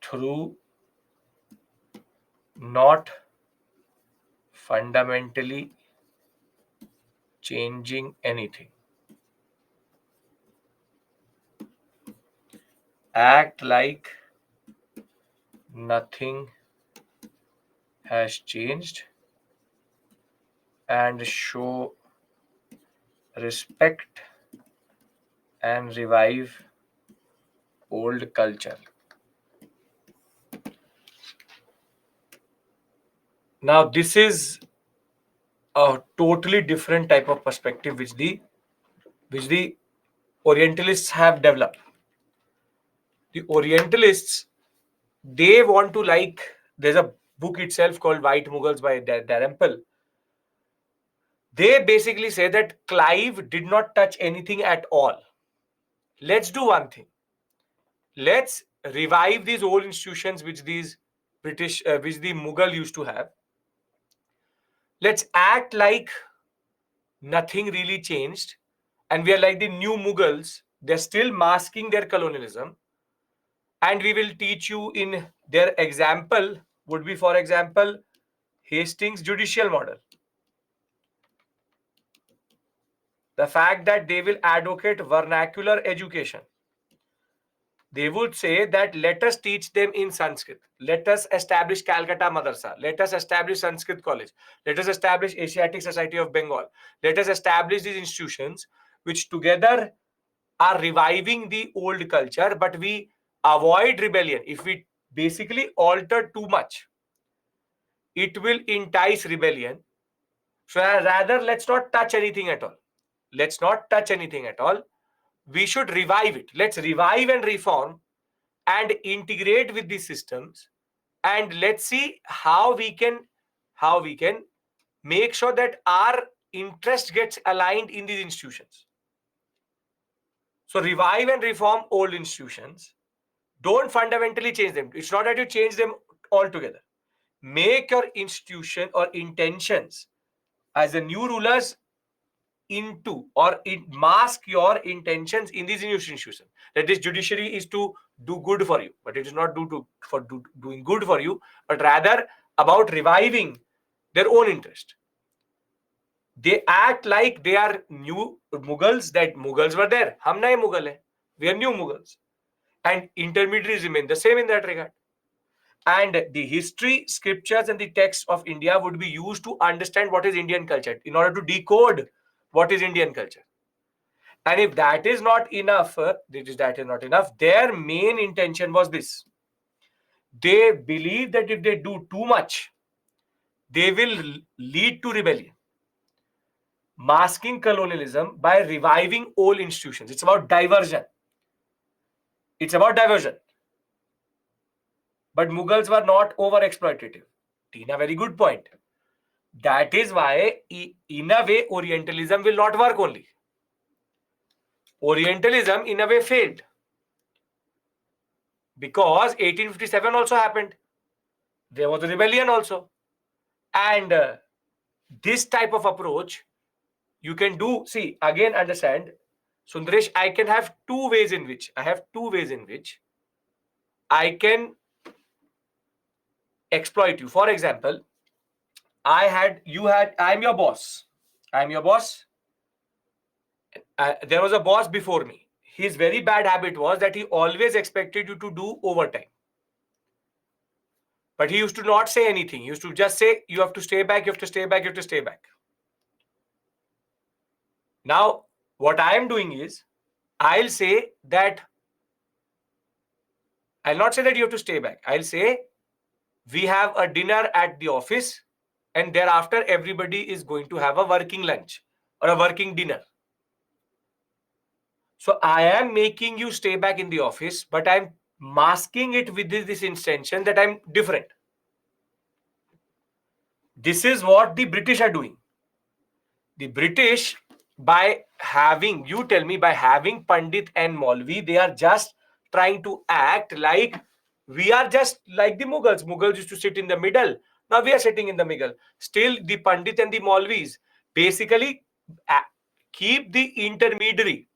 through not fundamentally changing anything. Act like nothing has changed and show respect and revive old culture. Now, this is a totally different type of perspective which the Orientalists have developed. The Orientalists, they want to, like, there's a book itself called White Mughals by Dalrymple. They basically say that Clive did not touch anything at all. Let's do one thing. Let's revive these old institutions which these which the Mughal used to have. Let's act like nothing really changed, and we are like the new Mughals. They're still masking their colonialism, and we will teach you in their example would be, for example, Hastings judicial model. The fact that they will advocate vernacular education. They would say that let us teach them in Sanskrit. Let us establish Calcutta Madrasa. Let us establish Sanskrit College. Let us establish Asiatic Society of Bengal. Let us establish these institutions which together are reviving the old culture, but we avoid rebellion. If we basically alter too much, it will entice rebellion. So rather, let's not touch anything at all. Let's not touch anything at all. We should revive it. Let's revive and reform and integrate with these systems, and let's see how we can make sure that our interest gets aligned in these institutions. So revive and reform old institutions. Don't fundamentally change them. It's not that you change them altogether. Make your institution or intentions as the new rulers into, or mask your intentions in these new institutions. That this judiciary is to do good for you, but it is not doing good for you, but rather about reviving their own interest. They act like they are new Mughals, that Mughals were there. Hum naye Mughal hai. We are new Mughals. And intermediaries remain the same in that regard. And the history, scriptures, and the texts of India would be used to understand what is Indian culture, in order to decode what is Indian culture. And if that is not enough, their main intention was this. They believe that if they do too much, they will lead to rebellion. Masking colonialism by reviving old institutions. It's about diversion. But Mughals were not over-exploitative. Tina, very good point. That is why, in a way, Orientalism will not work only. Orientalism, in a way, failed. Because 1857 also happened. There was a rebellion also. And this type of approach, you can do, see, again, understand, Sundaresh, I have two ways in which I can exploit you. For example, I'm your boss. There was a boss before me. His very bad habit was that he always expected you to do overtime. But he used to not say anything. He used to just say, you have to stay back, you have to stay back, you have to stay back. Now, what I am doing is, I'll say that, I'll not say that you have to stay back. I'll say, we have a dinner at the office, and thereafter everybody is going to have a working lunch or a working dinner. So I am making you stay back in the office, but I'm masking it with this intention that I'm different. This is what the British are doing. The British, by having Pandit and Maulvi, they are just trying to act like we are just like the Mughals. Mughals used to sit in the middle. Now we are sitting in the middle. Still, the Pandit and the Maulvis basically keep the intermediary,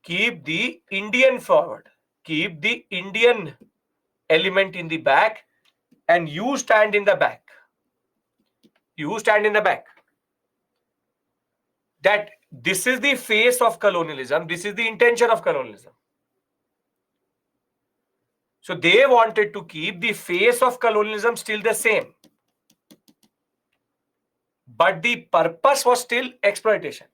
keep the Indian forward, keep the Indian element in the back, and you stand in the back. You stand in the back. That this is the face of colonialism. This is the intention of colonialism. So they wanted to keep the face of colonialism still the same. But the purpose was still exploitation.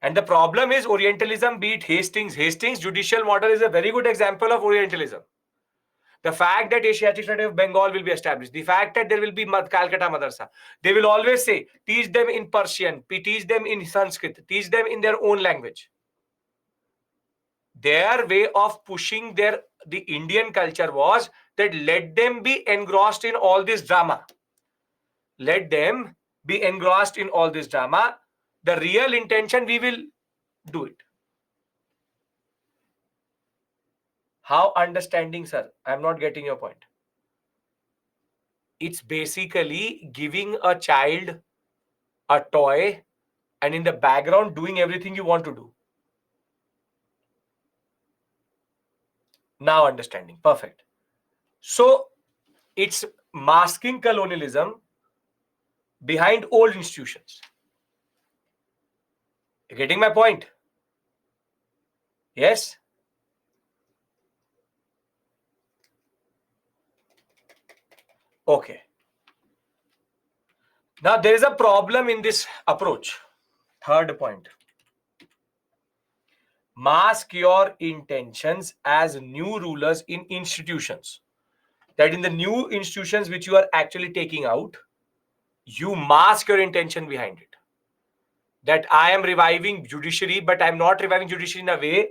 And the problem is Orientalism, be it Hastings. Hastings judicial model is a very good example of Orientalism. The fact that Asiatic Society of Bengal will be established, the fact that there will be Calcutta Madrasa, they will always say, teach them in Persian, teach them in Sanskrit, teach them in their own language. Their way of pushing the Indian culture was that let them be engrossed in all this drama. Let them be engrossed in all this drama. The real intention, we will do it. How understanding, sir? I'm not getting your point. It's basically giving a child a toy and in the background doing everything you want to do. Now understanding. Perfect. So it's masking colonialism behind old institutions. You're getting my point? Yes? Okay. Now there is a problem in this approach. Third point. Mask your intentions as new rulers in institutions. That in the new institutions which you are actually taking out, you mask your intention behind it. That I am reviving judiciary, but I'm not reviving judiciary in a way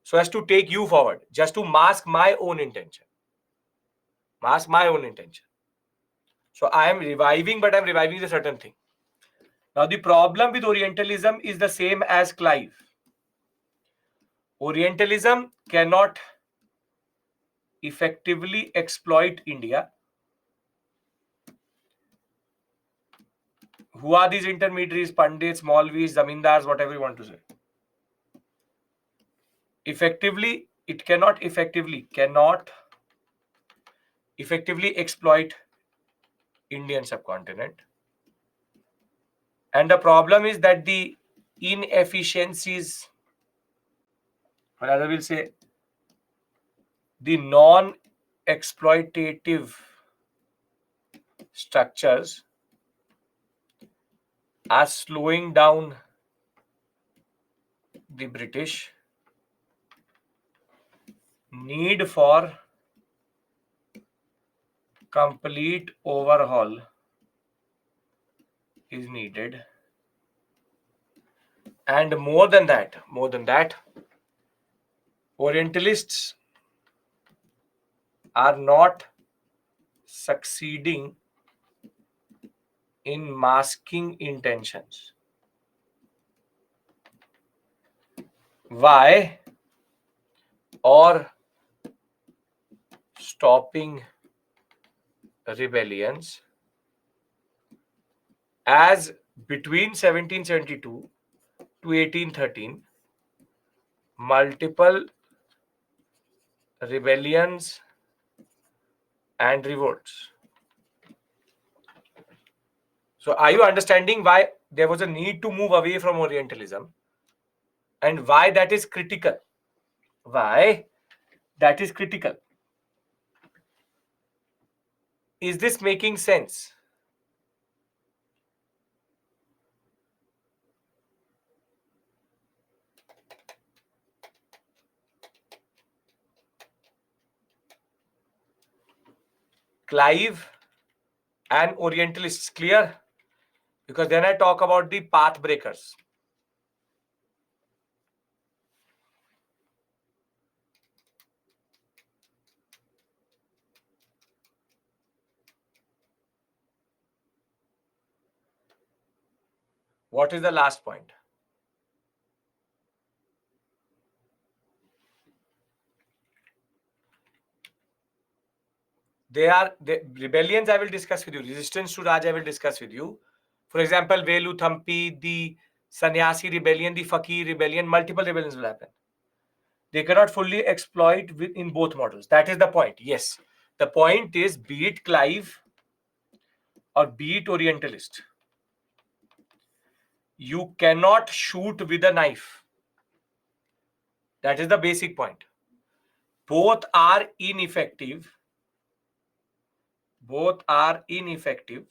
so as to take you forward, just to mask my own intention. Mask my own intention. So I am reviving, but I'm reviving a certain thing. Now the problem with Orientalism is the same as Clive. Orientalism cannot effectively exploit India. Who are these intermediaries? Pandits, Maulvis, Zamindars, whatever you want to say. Effectively, it cannot effectively exploit Indian subcontinent. And the problem is that the inefficiencies, or rather we'll say the non-exploitative structures are slowing down the British need for complete overhaul is needed. And more than that, Orientalists are not succeeding in masking intentions. Why? Or stopping rebellions, as between 1772 to 1813, multiple rebellions and revolts. So are you understanding why there was a need to move away from Orientalism and why that is critical? Why that is critical? Is this making sense? Clive and Orientalists, clear? Because then I talk about the path breakers. What is the last point? rebellions I will discuss with you. Resistance to Raj I will discuss with you. For example, Velu Thampi, the Sannyasi rebellion, the Fakir rebellion, multiple rebellions will happen. They cannot fully exploit in both models. That is the point. Yes. The point is, be it Clive or be it Orientalist, you cannot shoot with a knife. That is the basic point. Both are ineffective. Both are ineffective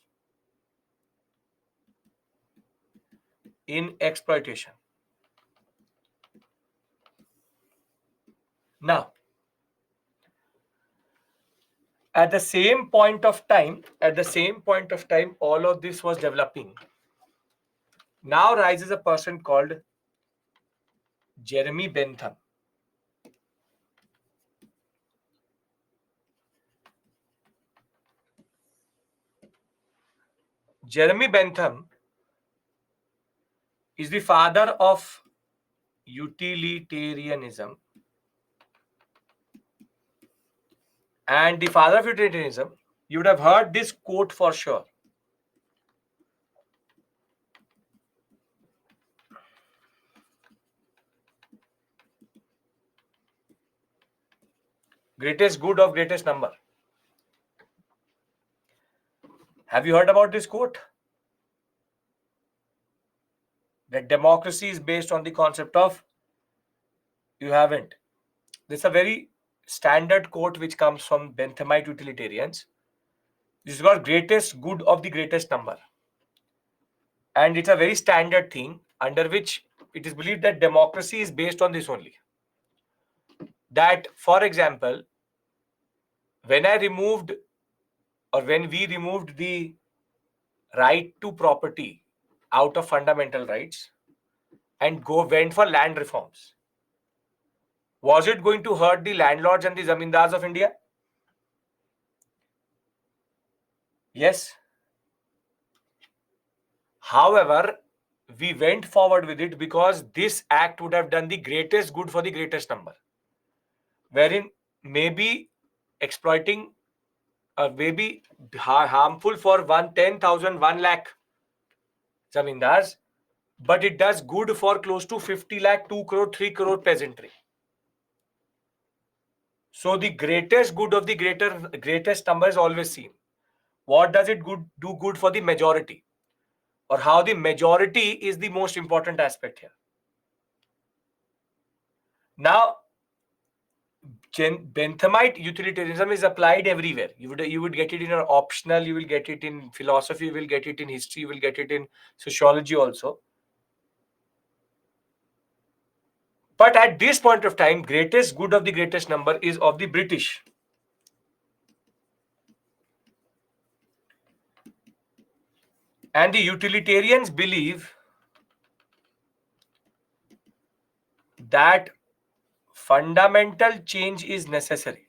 in exploitation. Now, at the same point of time, all of this was developing. Now rises a person called Jeremy Bentham. Jeremy Bentham is the father of utilitarianism. And the father of utilitarianism, you would have heard this quote for sure. Greatest good of greatest number. Have you heard about this quote? That democracy is based on the concept of, you haven't. This is a very standard quote which comes from Benthamite utilitarians. This is called greatest good of the greatest number. And it's a very standard thing under which it is believed that democracy is based on this only. That, for example, when we removed the right to property out of fundamental rights and went for land reforms, was it going to hurt the landlords and the zamindars of India? Yes. However, we went forward with it because this act would have done the greatest good for the greatest number, wherein maybe exploiting maybe harmful for 10,000, 1 lakh zamindars, but it does good for close to 50 lakh, 2 crore, 3 crore peasantry. So the greatest good of the greatest number is always seen. What does it do good for the majority? Or how the majority is the most important aspect here. Now, Benthamite utilitarianism is applied everywhere. You would get it in your optional, you will get it in philosophy, you will get it in history, you will get it in sociology also. But at this point of time, greatest good of the greatest number is of the British. And the utilitarians believe that fundamental change is necessary.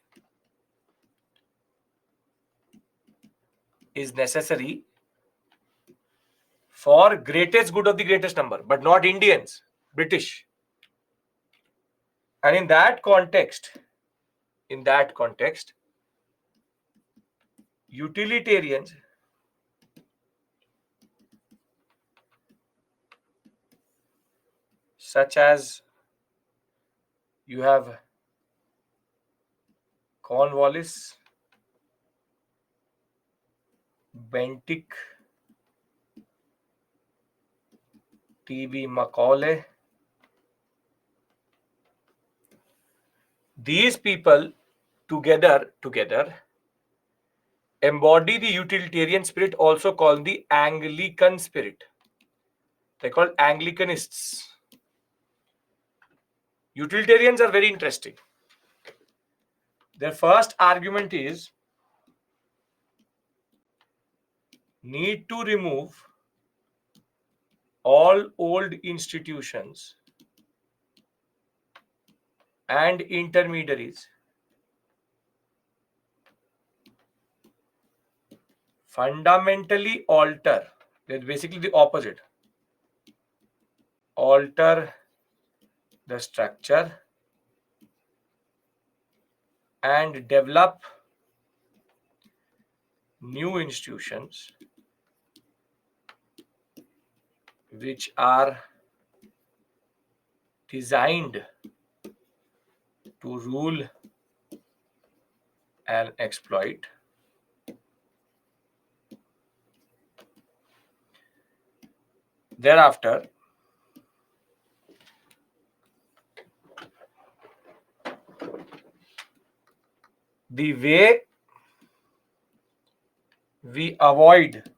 For greatest good of the greatest number, but not Indians, British. And in that context, utilitarians such as you have Cornwallis, Bentinck, T.B. Macaulay. These people together embody the utilitarian spirit, also called the Anglican spirit. They're called Anglicanists. Utilitarians are very interesting. Their first argument is need to remove all old institutions and intermediaries, fundamentally alter, that's basically the opposite, alter the structure and develop new institutions which are designed to rule and exploit. Thereafter, the way we avoid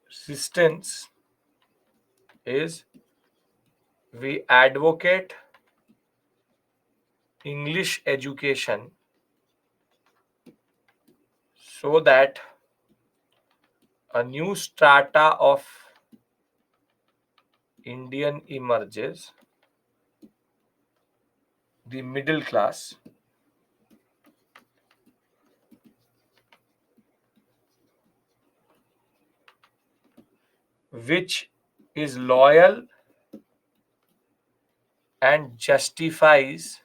resistance is we advocate English education so that a new strata of Indian emerges, the middle class, which is loyal and justifies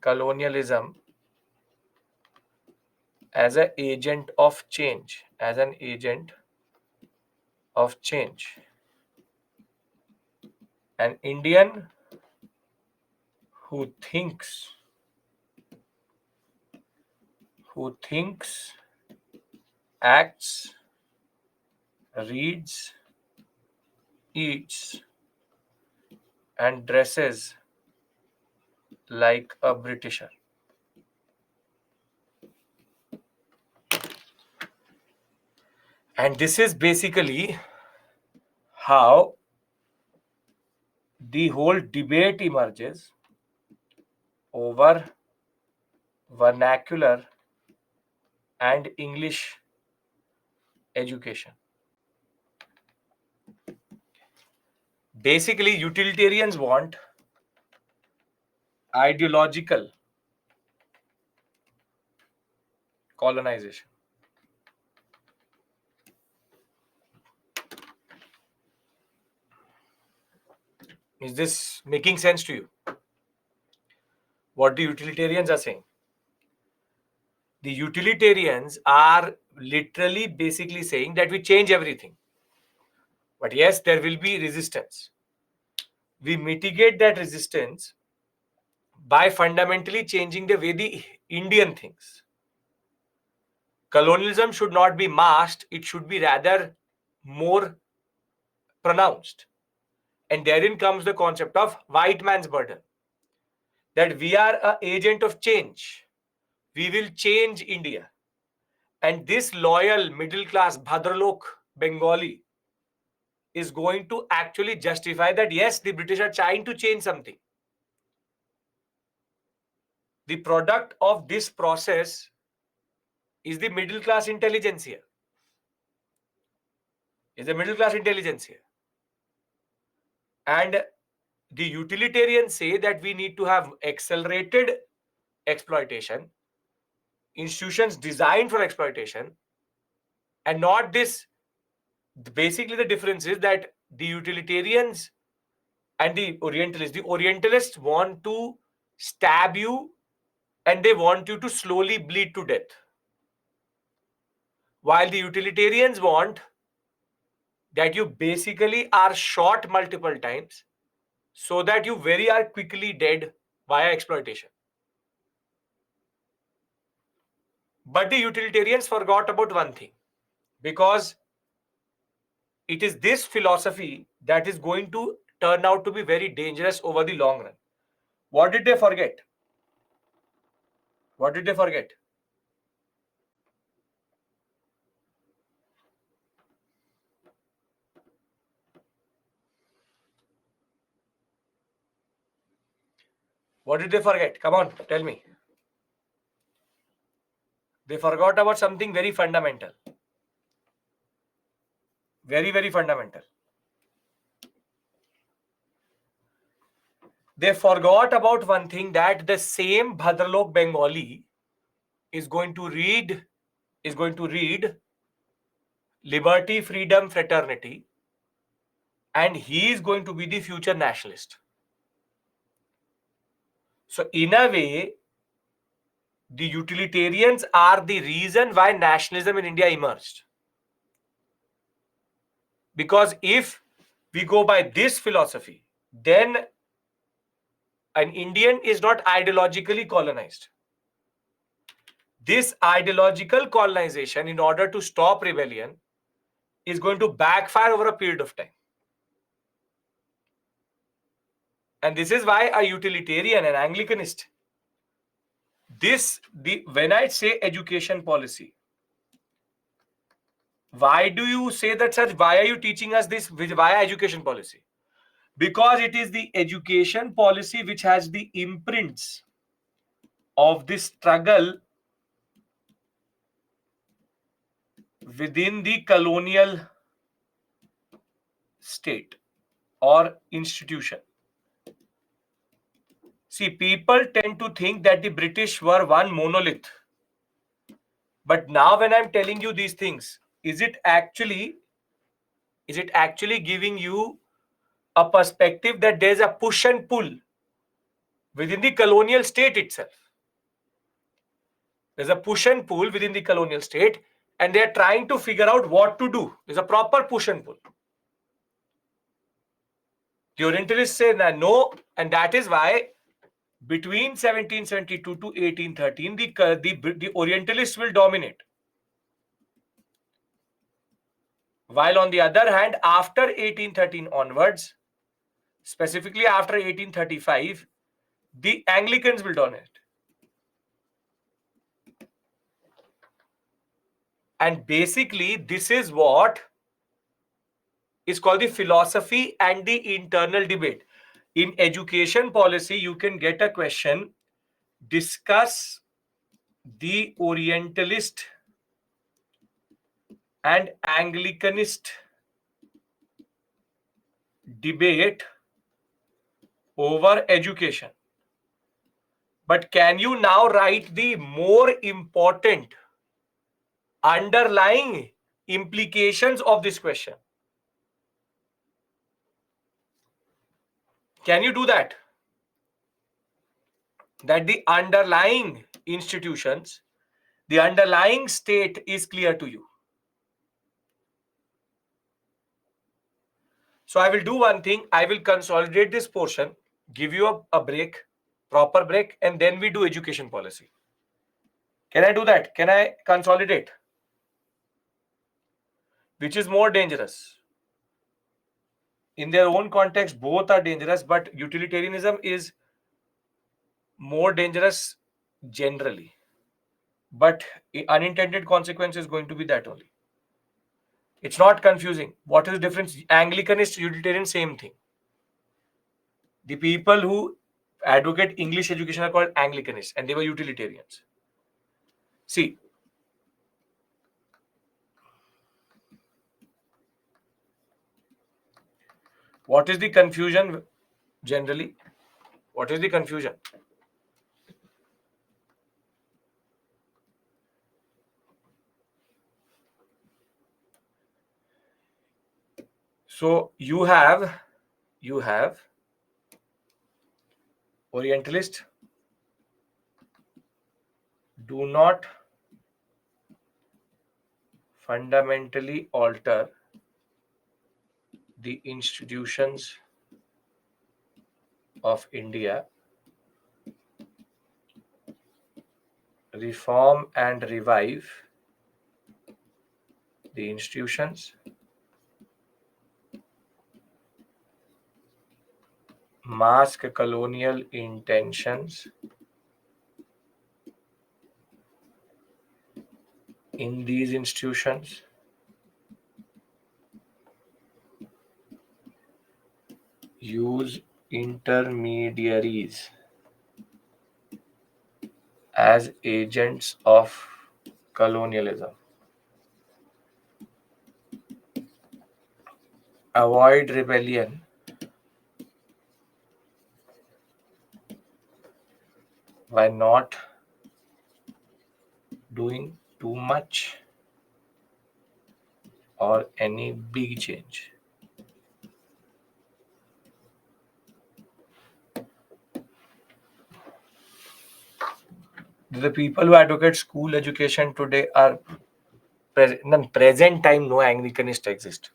colonialism as an agent of change, as an agent of change. An Indian who thinks, acts, reads, eats, and dresses like a Britisher. And this is basically how the whole debate emerges over vernacular and English education. Basically, utilitarians want ideological colonization. Is this making sense to you? What the utilitarians are saying? The utilitarians are literally basically saying that we change everything. But yes, there will be resistance. We mitigate that resistance by fundamentally changing the way the Indian thinks. Colonialism should not be masked, it should be rather more pronounced. And therein comes the concept of white man's burden. That we are an agent of change. We will change India. And this loyal middle class Bhadralok Bengali is going to actually justify that yes, the British are trying to change something. The product of this process is the middle class intelligence here. Is the middle class intelligence here. And the utilitarians say that we need to have accelerated exploitation, institutions designed for exploitation, and not this. Basically, the difference is that the utilitarians and the Orientalists want to stab you and they want you to slowly bleed to death. While the utilitarians want that you basically are shot multiple times so that you very are quickly dead via exploitation. But the utilitarians forgot about one thing, because it is this philosophy that is going to turn out to be very dangerous over the long run. What did they forget? What did they forget? What did they forget? Come on, tell me. They forgot about something very fundamental. Very, very fundamental. They forgot about one thing, that the same Bhadralok Bengali is going to read liberty, freedom, fraternity, and he is going to be the future nationalist. So in a way, the utilitarians are the reason why nationalism in India emerged. Because if we go by this philosophy, then an Indian is not ideologically colonized. This ideological colonization, in order to stop rebellion, is going to backfire over a period of time. And this is why a utilitarian and Anglicanist, when I say education policy, why do you say that, sir? Why are you teaching us this? Why education policy? Because it is the education policy which has the imprints of this struggle within the colonial state or institution. See, people tend to think that the British were one monolith. But now when I'm telling you these things, is it actually giving you a perspective that there's a push and pull within the colonial state itself? There's a push and pull within the colonial state, and they're trying to figure out what to do. There's a proper push and pull. The Orientalists say no, and that is why between 1772 to 1813, the Orientalists will dominate. While on the other hand, after 1813 onwards, specifically after 1835, the Anglicans will dominate. And basically, this is what is called the philosophy and the internal debate. In education policy, you can get a question, discuss the Orientalist and Anglicanist debate over education. But can you now write the more important underlying implications of this question? Can you do that? That the underlying institutions, the underlying state is clear to you. So I will do one thing. I will consolidate this portion, give you a break, proper break, and then we do education policy. Can I do that? Can I consolidate? Which is more dangerous? In their own context, both are dangerous, but utilitarianism is more dangerous generally. But unintended consequence is going to be that only. It's not confusing. What is the difference? Anglicanist, utilitarian, same thing. The people who advocate English education are called Anglicanists, and they were utilitarians. See, what is the confusion generally? What is the confusion? So you have Orientalist do not fundamentally alter the institutions of India, reform and revive the institutions, mask colonial intentions in these institutions, use intermediaries as agents of colonialism, avoid rebellion by not doing too much or any big change. The people who advocate school education today are in the present time, no Anglicanist exist.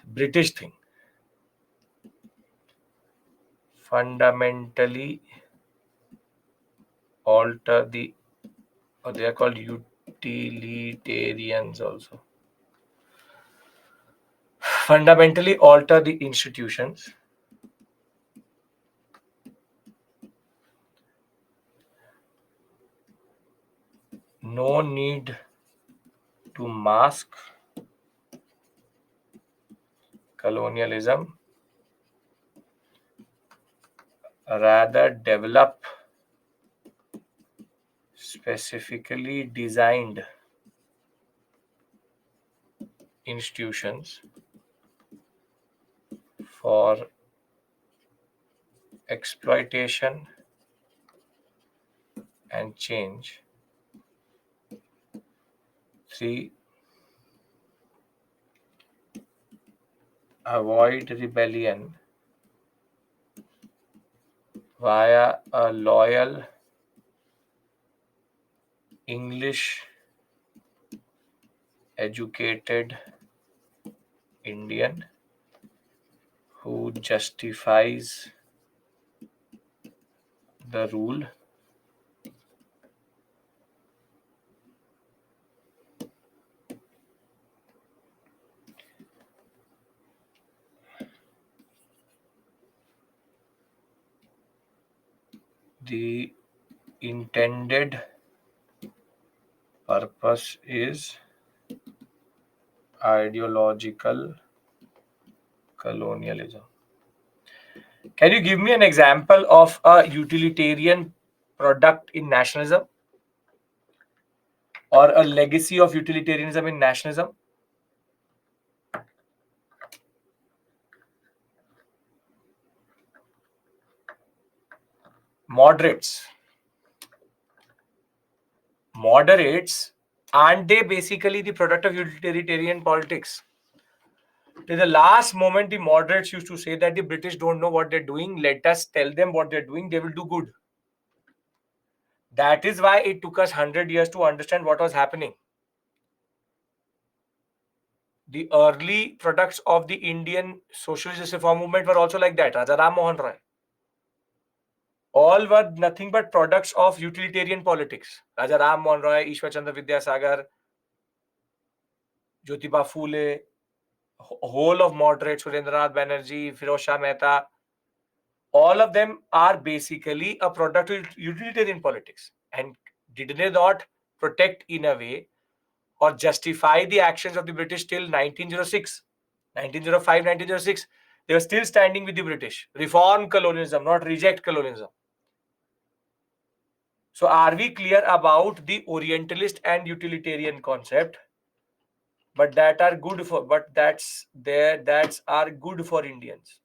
British thing. Fundamentally alter the, or they are called utilitarians also. Fundamentally alter the institutions. No need to mask colonialism, rather develop specifically designed institutions for exploitation and change. 3. Avoid rebellion via a loyal English educated Indian who justifies the rule. The intended purpose is ideological colonialism. Can you give me an example of a utilitarian product in nationalism or a legacy of utilitarianism in nationalism? Moderates. Moderates, aren't they basically the product of utilitarian politics? To the last moment, the moderates used to say that the British don't know what they're doing. Let us tell them what they're doing. They will do good. That is why it took us 100 years to understand what was happening. The early products of the Indian socialist reform movement were also like that. Raja Ram Mohan Roy. All were nothing but products of utilitarian politics. Raja Ram Mohan Roy, Ishwar Chandra Vidyasagar, Jyotiba Phule, whole of moderates, Surendranath Banerjee, Firoz Shah Mehta, all of them are basically a product of utilitarian politics. And did they not protect in a way or justify the actions of the British till 1906, 1905, 1906? They were still standing with the British. Reform colonialism, not reject colonialism. So are we clear about the Orientalist and utilitarian concept? But that are good for, but that's are good for Indians.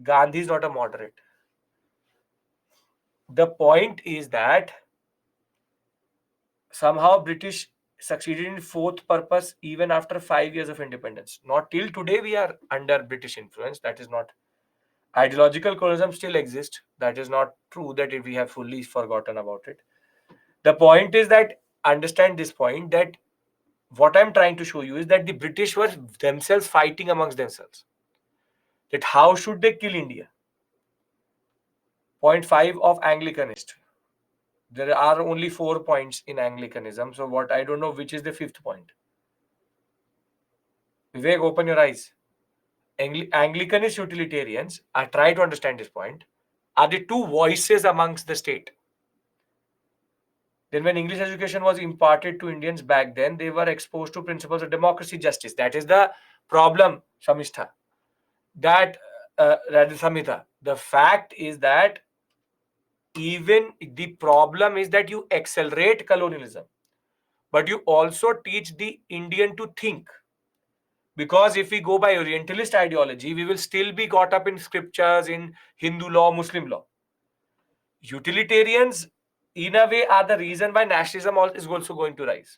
Gandhi is not a moderate. The point is that somehow British succeeded in fourth purpose even after 5 years of independence. Not till today we are under British influence. That is not, ideological colonialism still exists. That is not true that we have fully forgotten about it. The point is that understand this point, that what I'm trying to show you is that the British were themselves fighting amongst themselves. That how should they kill India? Point 5 of Anglicanist. There are only 4 points in Anglicanism. So what, I don't know which is the 5th point. Vivek, open your eyes. Anglicanist utilitarians, I try to understand this point, are the two voices amongst the state. Then when English education was imparted to Indians back then, they were exposed to principles of democracy, justice. That is the problem, Shamistha. That Samhita. The fact is that even the problem is that you accelerate colonialism, but you also teach the Indian to think. Because if we go by Orientalist ideology, we will still be caught up in scriptures, in Hindu law, Muslim law. Utilitarians, in a way, are the reason why nationalism is also going to rise.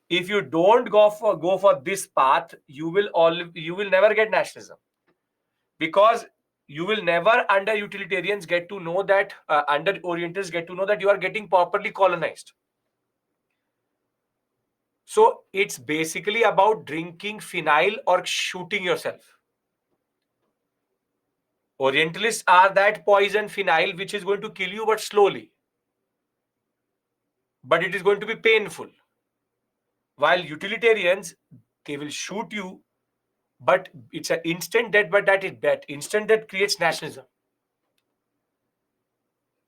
If you don't go for this path, you will never get nationalism, because you will never under utilitarians get to know that under orientalists get to know that you are getting properly colonized. So it's basically about drinking phenyl or shooting yourself. Orientalists are that poison phenyl which is going to kill you, but slowly. But it is going to be painful. While utilitarians, they will shoot you, but it's an instant death, but that instant death creates nationalism.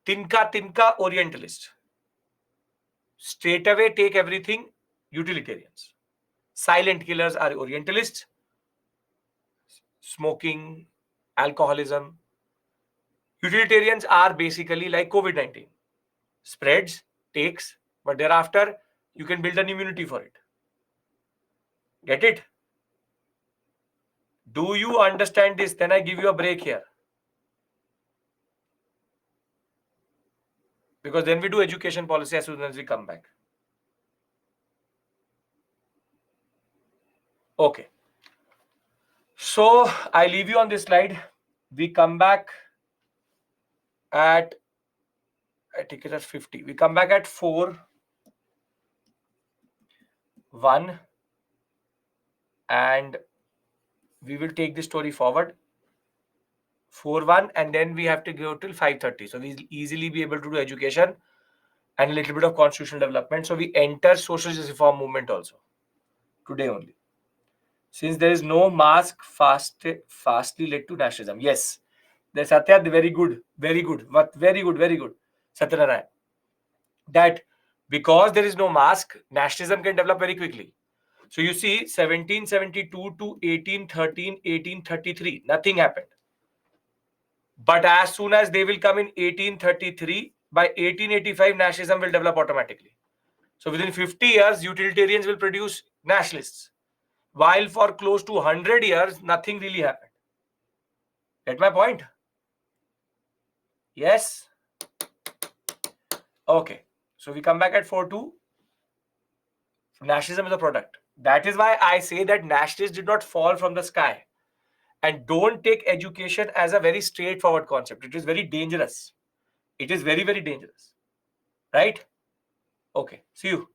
Tinka Orientalist. Straight away take everything utilitarians. Silent killers are Orientalists. Smoking, alcoholism. Utilitarians are basically like COVID-19. Spreads, takes, but thereafter you can build an immunity for it. Get it? Do you understand this? Then I give you a break here. Because then we do education policy as soon as we come back. Okay. So I leave you on this slide. We come back at, I take it as 50. We come back at 4, 1, and we will take the story forward. 4, 1, and then we have to go till 5:30. So we'll easily be able to do education and a little bit of constitutional development. So we enter social justice reform movement also today only. Since there is no mask fastly led to nationalism. Yes. There's Satya, very good, very good. What very good, very good. Satyanarayan. That because there is no mask, nationalism can develop very quickly. So you see, 1772 to 1813, 1833, nothing happened. But as soon as they will come in 1833, by 1885, nationalism will develop automatically. So within 50 years, utilitarians will produce nationalists. While for close to 100 years, nothing really happened. Get my point? Yes? Okay. So we come back at 4-2. Nationalism is a product. That is why I say that nationalists did not fall from the sky. And don't take education as a very straightforward concept. It is very dangerous. It is very, very dangerous. Right? Okay. See you.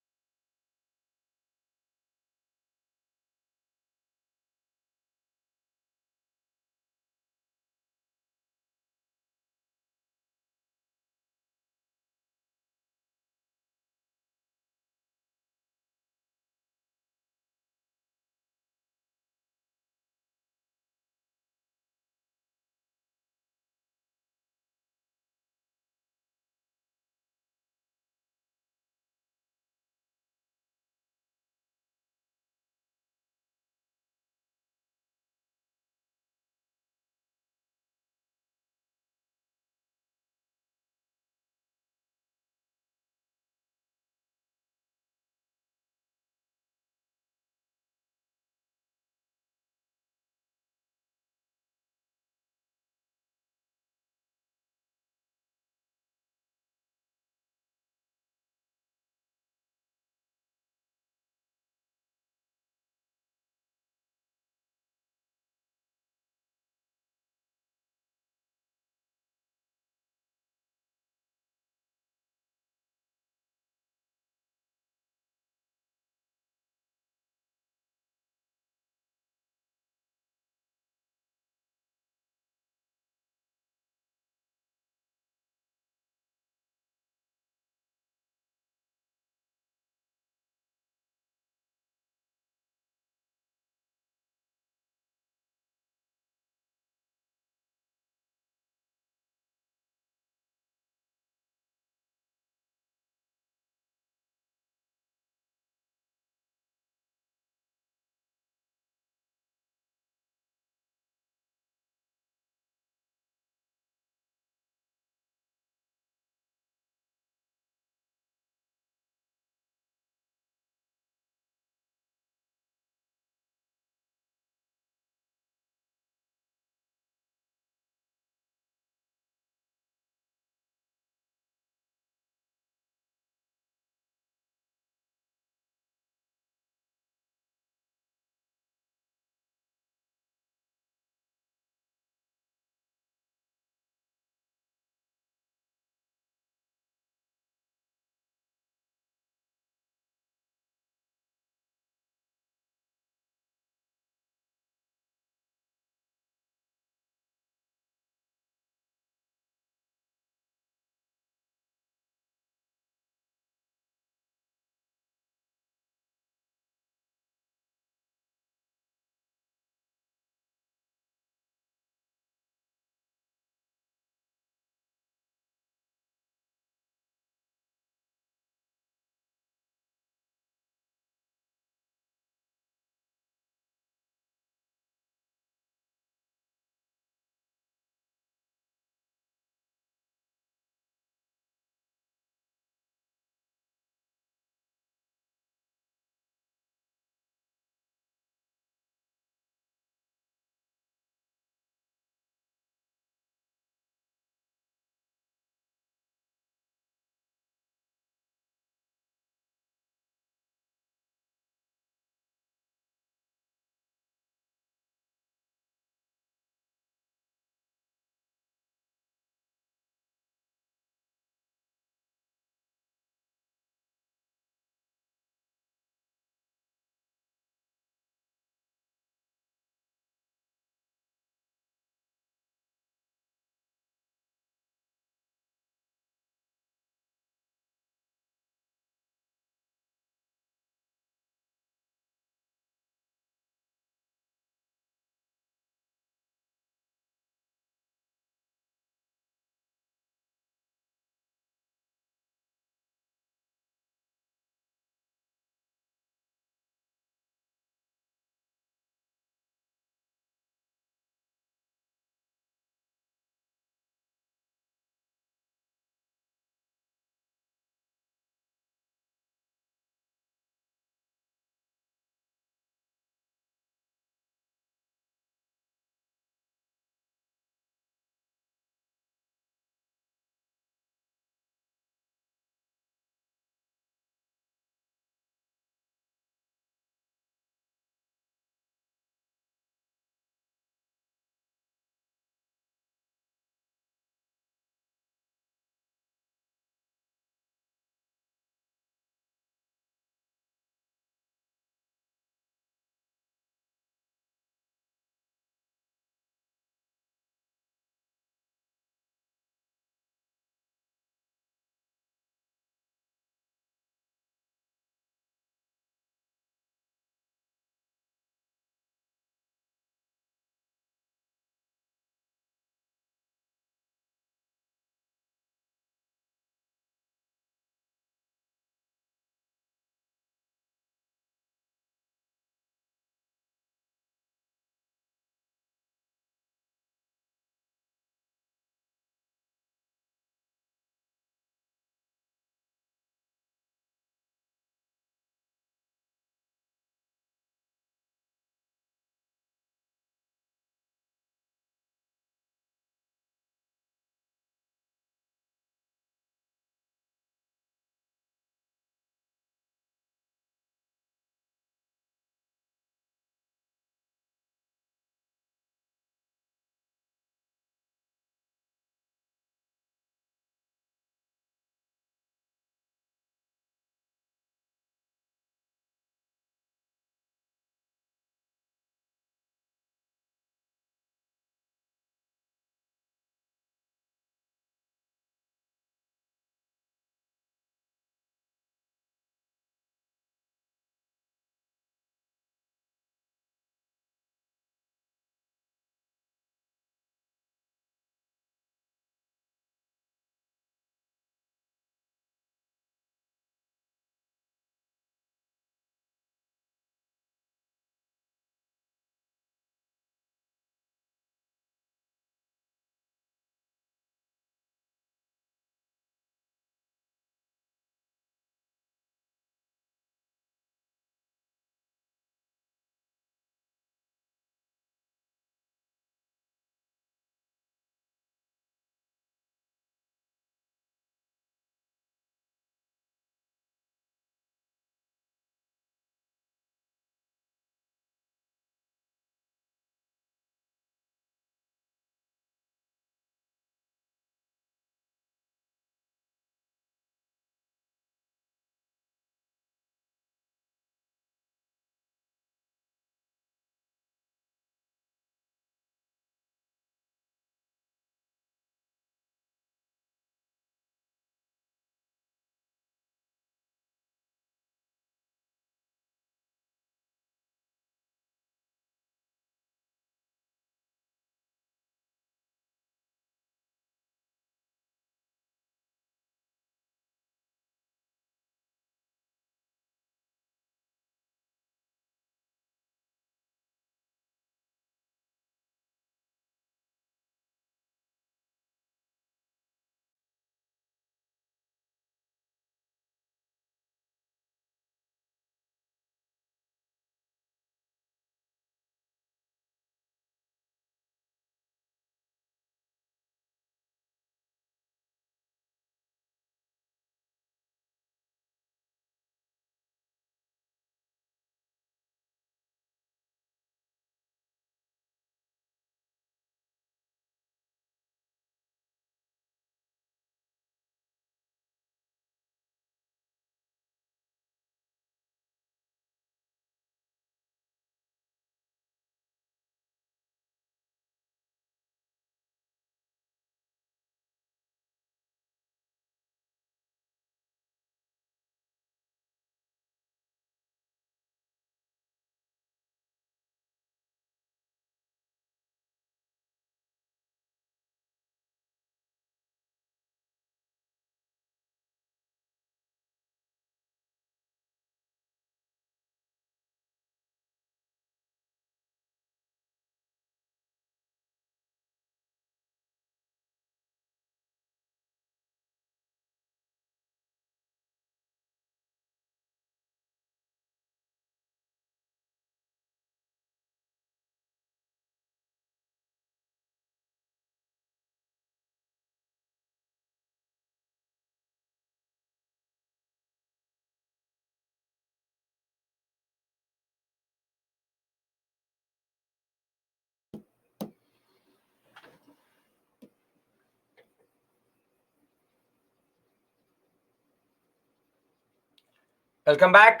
Welcome back.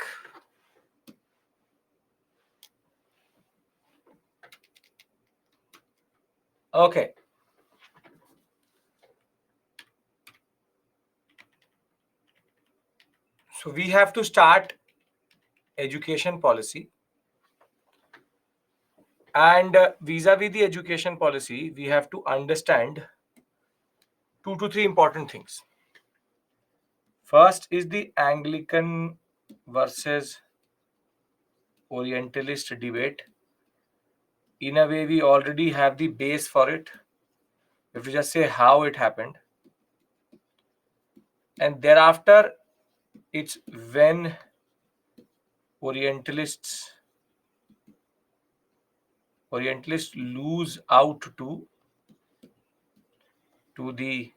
Okay. So we have to start education policy. And vis-a-vis the education policy, we have to understand 2 to 3 important things. First is the Anglican versus Orientalist debate. In a way, we already have the base for it. If we just say how it happened. And thereafter, it's when Orientalists lose out to the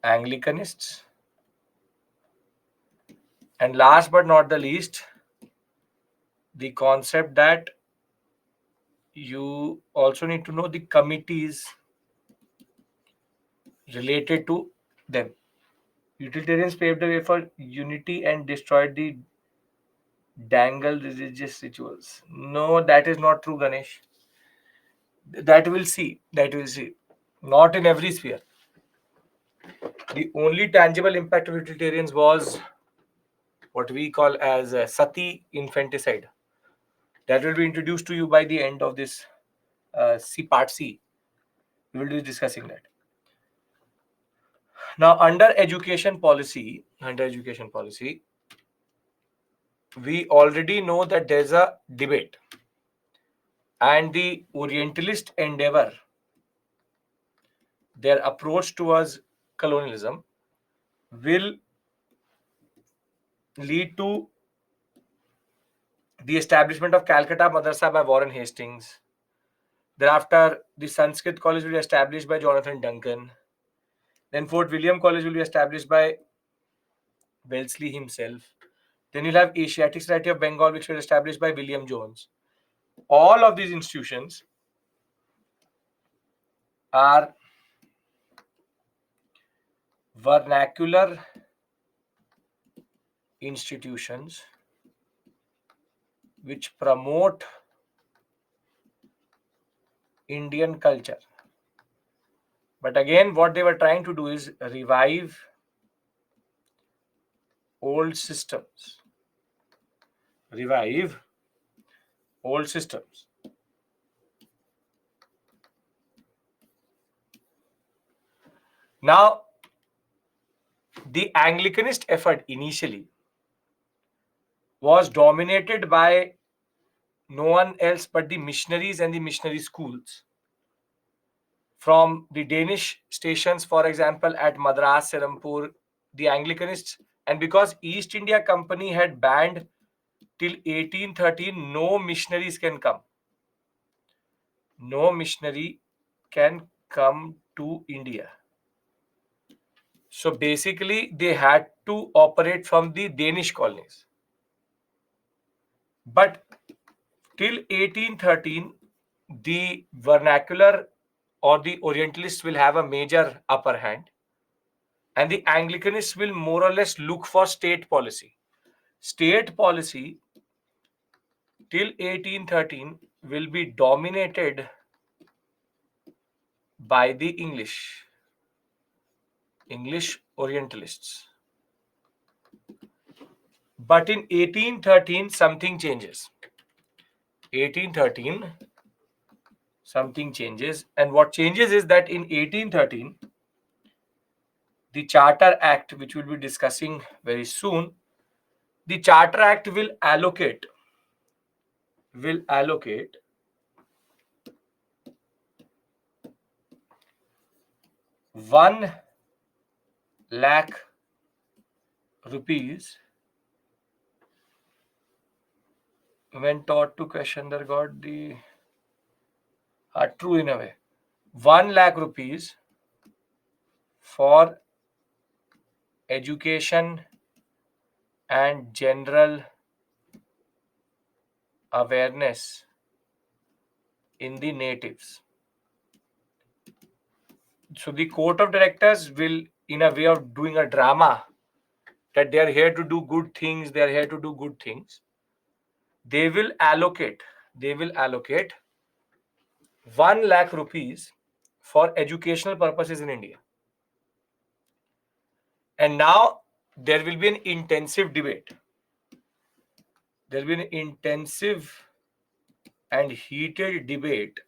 Anglicanists. And last but not the least, the concept that you also need to know the committees related to them. Utilitarians paved the way for unity and destroyed the dangle religious rituals. No, that is not true, Ganesh. That we'll see. That we'll see. Not in every sphere. The only tangible impact of utilitarians was what we call as sati infanticide. That will be introduced to you by the end of this C part C. We will be discussing that. Now, under education policy, we already know that there's a debate, and the Orientalist endeavor, their approach towards colonialism, will lead to the establishment of Calcutta Madrasa by Warren Hastings. Thereafter, the Sanskrit College will be established by Jonathan Duncan. Then Fort William College will be established by Wellesley himself. Then you'll have Asiatic Society of Bengal, which was established by William Jones. All of these institutions are vernacular institutions which promote Indian culture. But again, what they were trying to do is revive old systems. Revive old systems. Now, the Anglicanist effort initially was dominated by no one else but the missionaries and the missionary schools. From the Danish stations, for example, at Madras, Serampur, the Anglicanists, and because East India Company had banned till 1813, no missionaries can come. No missionary can come to India. So basically, they had to operate from the Danish colonies. But till 1813, the vernacular or the Orientalists will have a major upper hand, and the Anglicanists will more or less look for state policy. State policy till 1813 will be dominated by the English Orientalists. But in 1813, something changes. 1813, something changes. And what changes is that in 1813, the Charter Act, which we'll be discussing very soon, the Charter Act will allocate 1 lakh rupees when taught to question their God, the are true in a way. 1 lakh rupees for education and general awareness in the natives. So the court of directors will, in a way of doing a drama, that they are here to do good things, they are here to do good things, they will allocate 1 lakh rupees for educational purposes in India. And now there will be an intensive debate. There will be an intensive and heated debate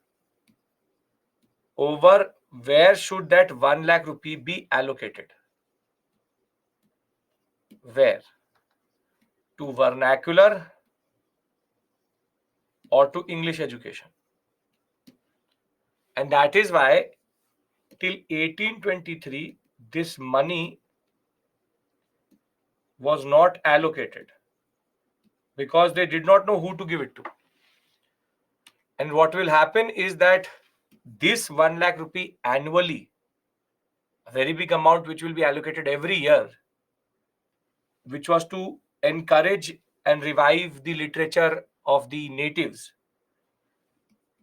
over where should that 1 lakh rupee be allocated. Where? To vernacular or to English education. And that is why till 1823 this money was not allocated, because they did not know who to give it to. And what will happen is that this 1 lakh rupee annually, a very big amount which will be allocated every year, which was to encourage and revive the literature of the natives,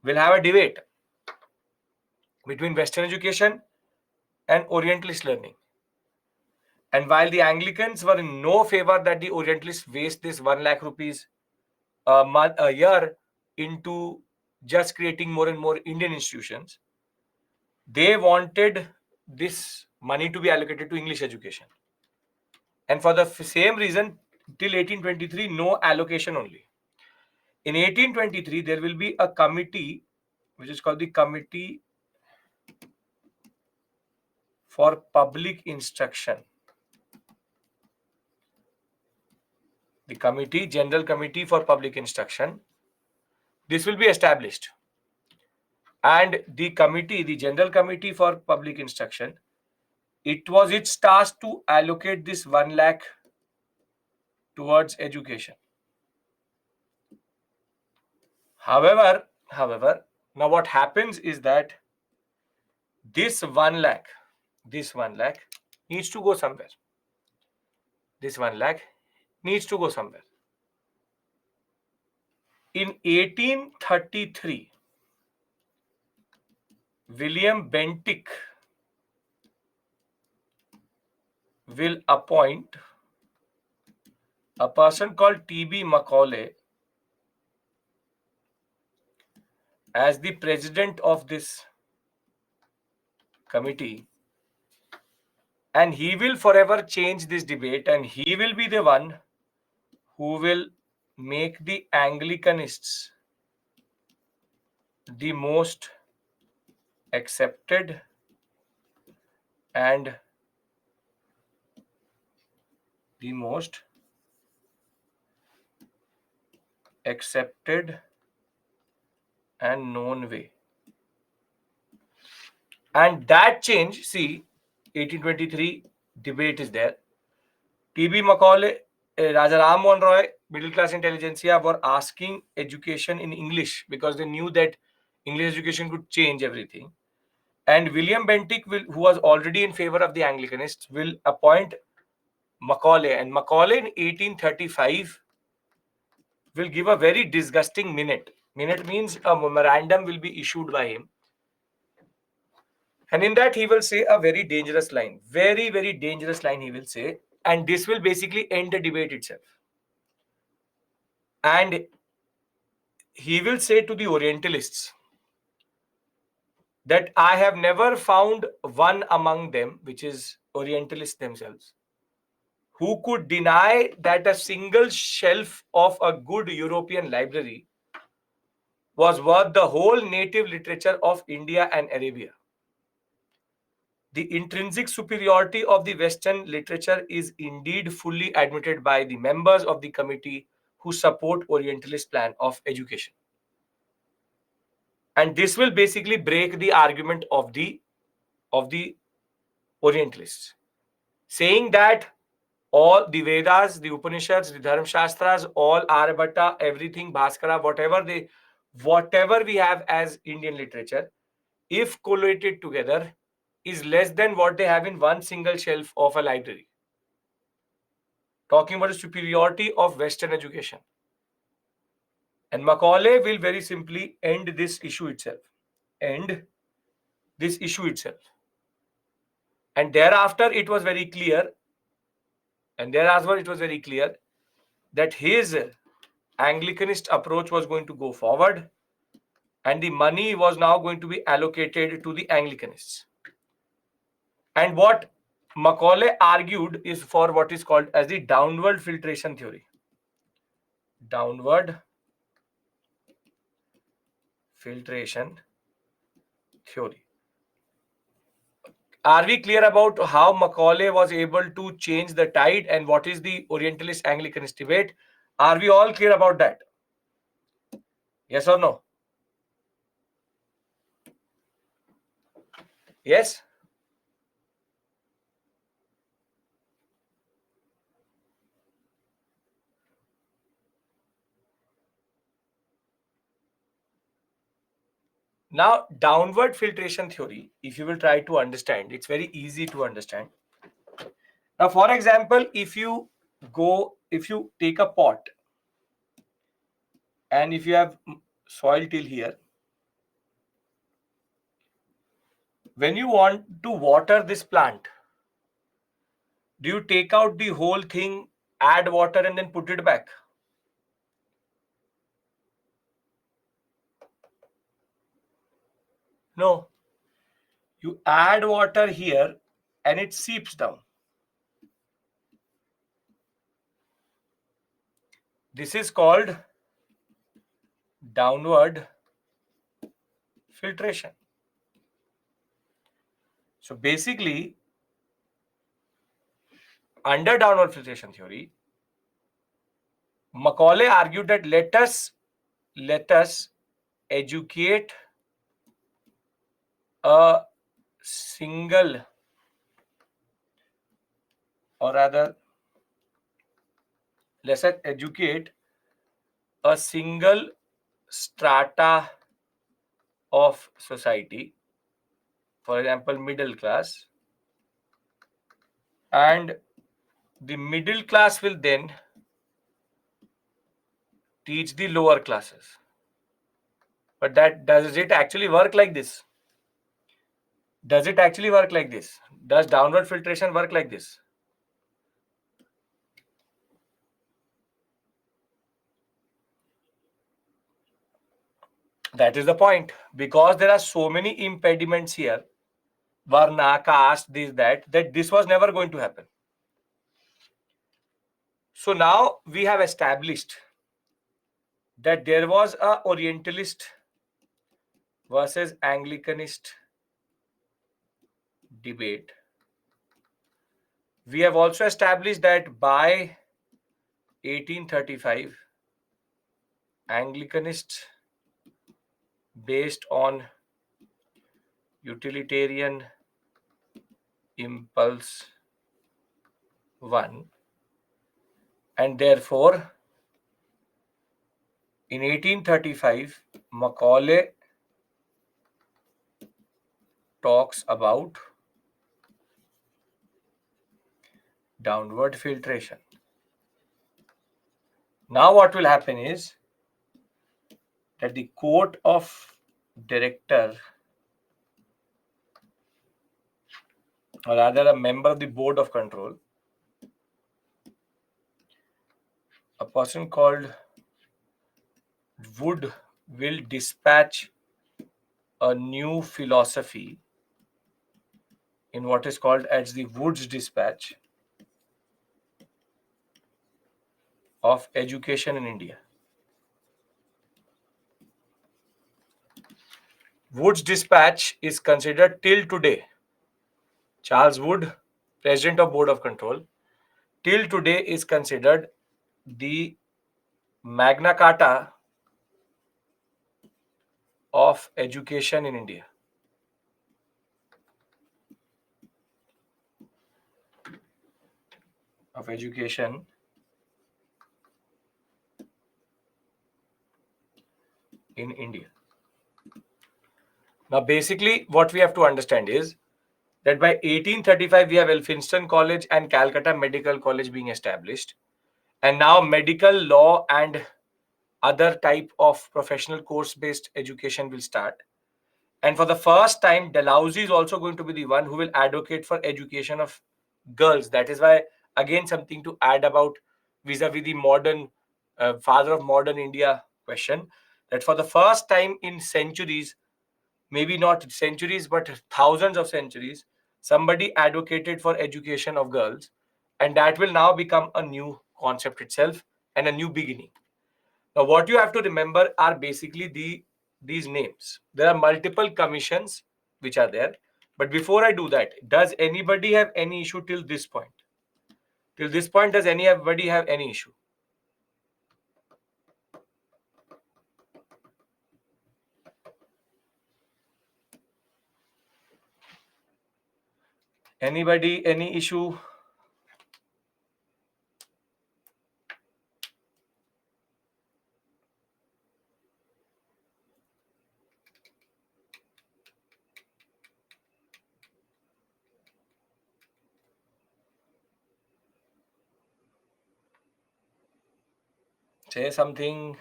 will have a debate between Western education and Orientalist learning. And while the Anglicans were in no favor that the Orientalists waste this 1 lakh rupees a year into just creating more and more Indian institutions, they wanted this money to be allocated to English education. And for the same reason, till 1823, no allocation only. In 1823, there will be a committee which is called the Committee for Public Instruction. The committee, General Committee for Public Instruction, this will be established. And the committee, the General Committee for Public Instruction, it was its task to allocate this 1 lakh towards education. However, now what happens is that this 1 lakh needs to go somewhere. This 1 lakh needs to go somewhere. In 1833, William Bentinck will appoint a person called T.B. Macaulay as the president of this committee, and he will forever change this debate, and he will be the one who will make the Anglicanists the most accepted and known way. And that change, see, 1823 debate is there. T.B. Macaulay, Raja Ram Mohan Roy, middle class intelligentsia were asking education in English because they knew that English education could change everything. And William Bentinck, who was already in favor of the Anglicanists, will appoint Macaulay. And Macaulay in 1835 will give a very disgusting minute. Minute means a memorandum will be issued by him. And in that, he will say a very dangerous line. Very, very dangerous line he will say. And this will basically end the debate itself. And he will say to the Orientalists that I have never found one among them, which is Orientalists themselves, who could deny that a single shelf of a good European library was worth the whole native literature of India and Arabia. The intrinsic superiority of the Western literature is indeed fully admitted by the members of the committee who support Orientalist plan of education. And this will basically break the argument of the Orientalists, saying that all the Vedas, the Upanishads, the Dharma Shastras, all Aryabhatta, everything, Bhaskara, whatever we have as Indian literature, if collated together, is less than what they have in one single shelf of a library. Talking about the superiority of Western education. And Macaulay will very simply end this issue itself. And thereafter, it was very clear, And there as well, it was very clear that his Anglicanist approach was going to go forward, and the money was now going to be allocated to the Anglicanists. And what Macaulay argued is for what is called as the downward filtration theory. Downward filtration theory. Are we clear about how Macaulay was able to change the tide and what is the Orientalist Anglicanist debate? Are we all clear about that? Yes or no? Yes? Now, downward filtration theory, if you will try to understand, it's very easy to understand. Now, for example, if you take a pot and if you have soil till here, when you want to water this plant, do you take out the whole thing, add water, and then put it back? No. You add water here and it seeps down. This is called downward filtration. So basically, under downward filtration theory, Macaulay argued that let us educate a single, or rather, let's educate a single strata of society, for example, middle class, and the middle class will then teach the lower classes. But does it actually work like this? Does it actually work like this? Does downward filtration work like this? That is the point. Because there are so many impediments here, Varna, caste, that this was never going to happen. So now we have established that there was a Orientalist versus Anglicanist debate. We have also established that by 1835, Anglicanists based on utilitarian impulse won, and therefore in 1835 Macaulay talks about downward filtration. Now what will happen is that the court of director, or rather a member of the board of control, a person called Wood, will dispatch a new philosophy in what is called as the Wood's Dispatch of education in India. Wood's Dispatch is considered till today, Charles Wood, President of Board of Control, till today is considered the Magna Carta of education in India. Of education in India. Now, basically, what we have to understand is that by 1835, we have Elphinstone College and Calcutta Medical College being established. And now medical law and other type of professional course-based education will start. And for the first time, Dalhousie is also going to be the one who will advocate for education of girls. That is why Again, something to add about vis-a-vis the modern father of modern India question, that for the first time in centuries, maybe not centuries, but thousands of centuries, somebody advocated for education of girls, and that will now become a new concept itself and a new beginning. Now, what you have to remember are basically these names. There are multiple commissions which are there. But before I do that, does anybody have any issue till this point? Till this point, does anybody have any issue? Anybody, any issue? Say something.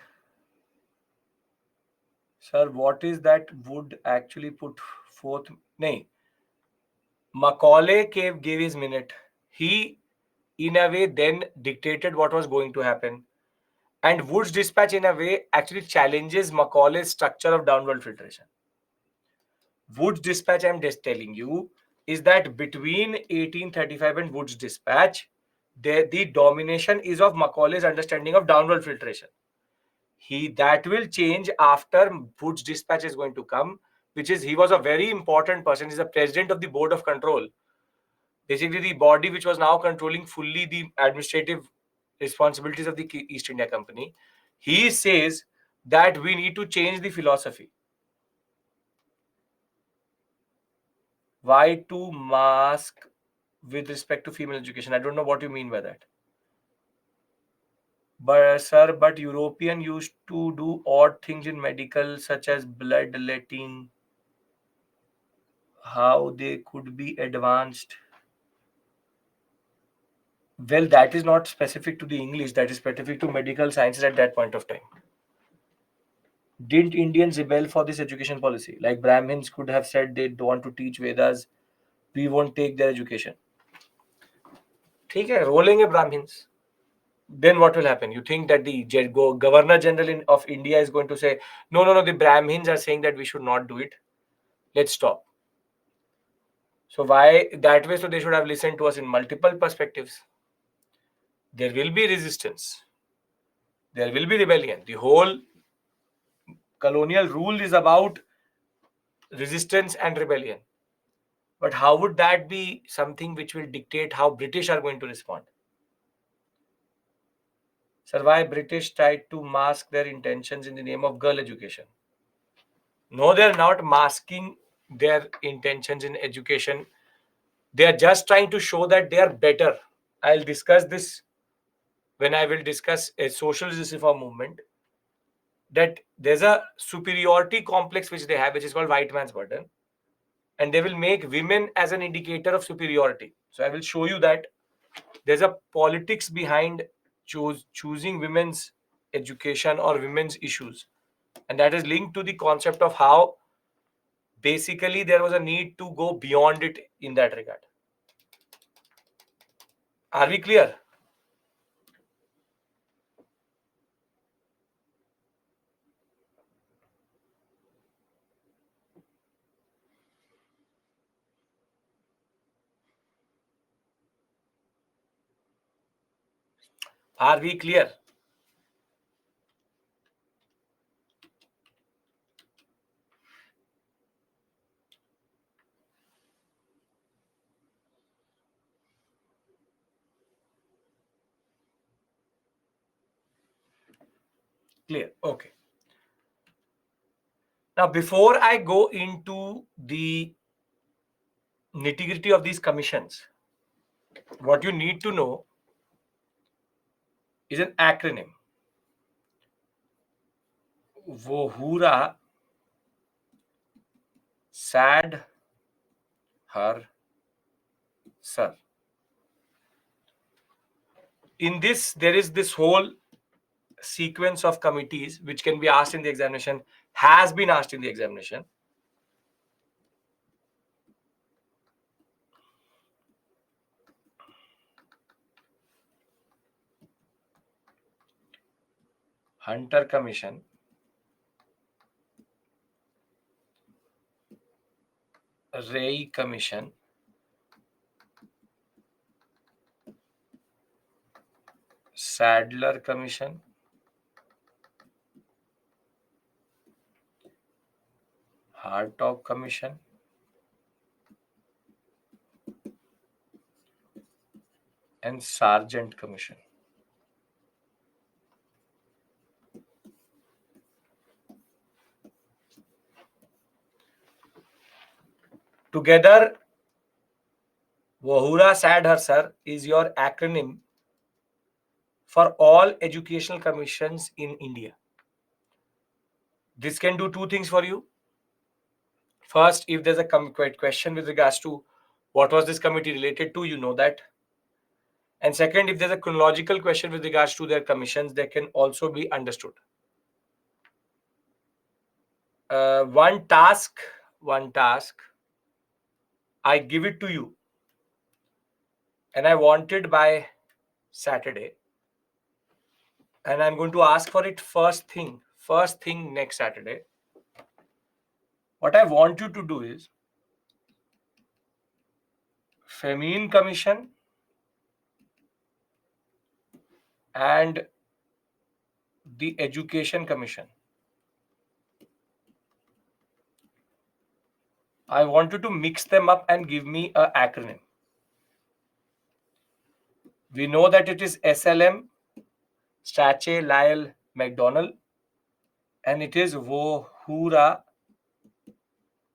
Sir, what is that would actually put forth? No. Macaulay gave his minute. He, in a way, then dictated what was going to happen. And Wood's dispatch, in a way, actually challenges Macaulay's structure of downward filtration. Wood's dispatch, I'm just telling you, is that between 1835 and Wood's dispatch, the domination is of Macaulay's understanding of downward filtration. That will change after Wood's dispatch is going to come, which is he was a very important person. He's the president of the board of control. Basically, the body which was now controlling fully the administrative responsibilities of the East India Company. He says that we need to change the philosophy. Why to mask with respect to female education? I don't know what you mean by that. But sir, but European used to do odd things in medical, such as bloodletting. How they could be advanced? Well, that is not specific to the English. That is specific to medical sciences at that point of time. Didn't Indians rebel for this education policy? Like Brahmins could have said they don't want to teach Vedas. We won't take their education. ठीक है, rolling Brahmins. Then what will happen? You think that the Governor General of India is going to say, no, no, no, the Brahmins are saying that we should not do it. Let's stop. So why that way? So they should have listened to us in multiple perspectives. There will be resistance. There will be rebellion. The whole colonial rule is about resistance and rebellion. But how would that be something which will dictate how British are going to respond? Sir, why British tried to mask their intentions in the name of girl education? No, they are not masking their intentions in education. They are just trying to show that they are better. I'll discuss this when I will discuss a social justice reform movement. That there's a superiority complex which they have, which is called white man's burden, and they will make women as an indicator of superiority. So I will show you that there's a politics behind choosing women's education or women's issues, and that is linked to the concept of how basically there was a need to go beyond it in that regard. Are we clear? Are we clear? Clear. Okay. Now, before I go into the nitty-gritty of these commissions, what you need to know is an acronym. Wohura sad her sir. In this, there is this whole sequence of committees which can be asked in the examination, has been asked in the examination. Hunter Commission, Ray Commission, Sadler Commission, Hartog Commission, and Sargent Commission. Together, Vohura Sadhar Sir is your acronym for all educational commissions in India. This can do two things for you. First, if there's a question with regards to what was this committee related to, you know that. And second, if there's a chronological question with regards to their commissions, they can also be understood. One task, I give it to you. And I want it by Saturday. And I'm going to ask for it first thing next Saturday. What I want you to do is Famine Commission and the Education Commission. I want you to mix them up and give me an acronym. We know that it is SLM, Strache, Lyle, McDonald, and it is Vohura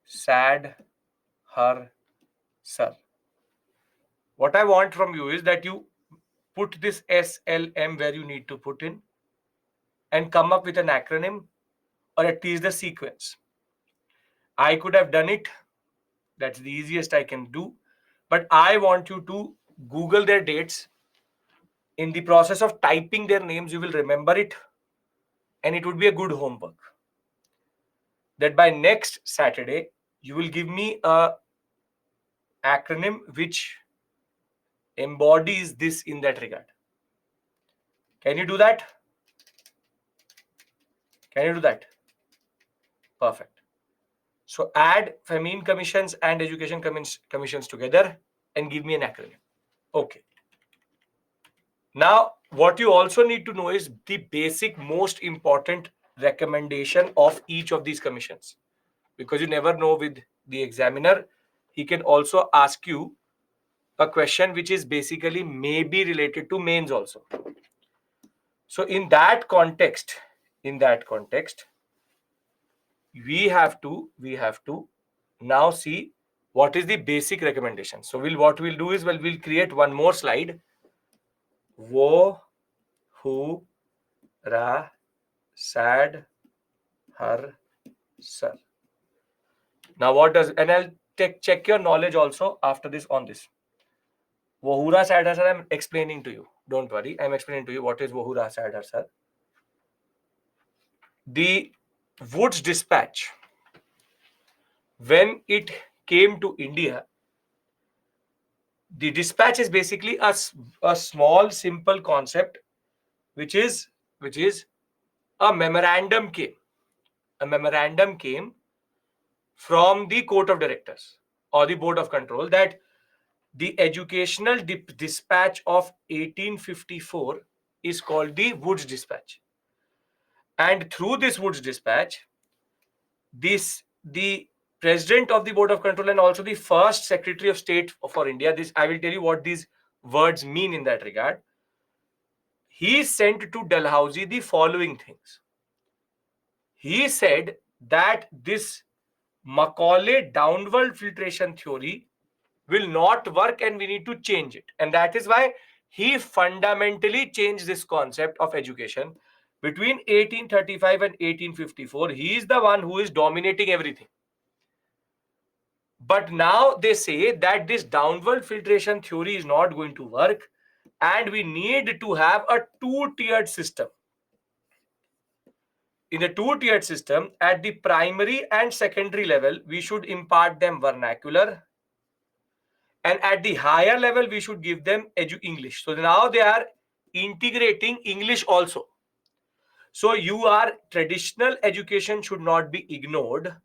Sad Har Sir. What I want from you is that you put this SLM where you need to put in and come up with an acronym or at least the sequence. I could have done it. That's the easiest I can do. But I want you to Google their dates. In the process of typing their names, you will remember it. And it would be a good homework. That by next Saturday, you will give me a acronym which embodies this in that regard. Can you do that? Can you do that? Perfect. So add Famine Commissions and Education Commissions together and give me an acronym. Okay. Now, what you also need to know is the basic, most important recommendation of each of these commissions. Because you never know with the examiner, he can also ask you a question which is basically maybe related to mains also. So in that context, we have to now see what is the basic recommendation. So what we'll do is we'll create one more slide. Wo, who, ra, sad, har, sir. Now what does, and I'll check your knowledge also after this on this. Vohura Sad Har Sir, I'm explaining to you. Don't worry, I'm explaining to you what is Vohura Sad Har Sir. The Woods Dispatch, when it came to India, the dispatch is basically a small, simple concept, which is a memorandum came. A memorandum came from the Court of Directors or the Board of Control that the educational dispatch of 1854 is called the Woods Dispatch. And through this Woods Dispatch, the President of the Board of Control and also the first Secretary of State for India, I will tell you what these words mean in that regard. He sent to Dalhousie the following things. He said that this Macaulay downward filtration theory will not work and we need to change it. And that is why he fundamentally changed this concept of education. Between 1835 and 1854, he is the one who is dominating everything. But now they say that this downward filtration theory is not going to work and we need to have a two-tiered system. In the two-tiered system, at the primary and secondary level, we should impart them vernacular. And at the higher level, we should give them English. So now they are integrating English also. So traditional education should not be ignored.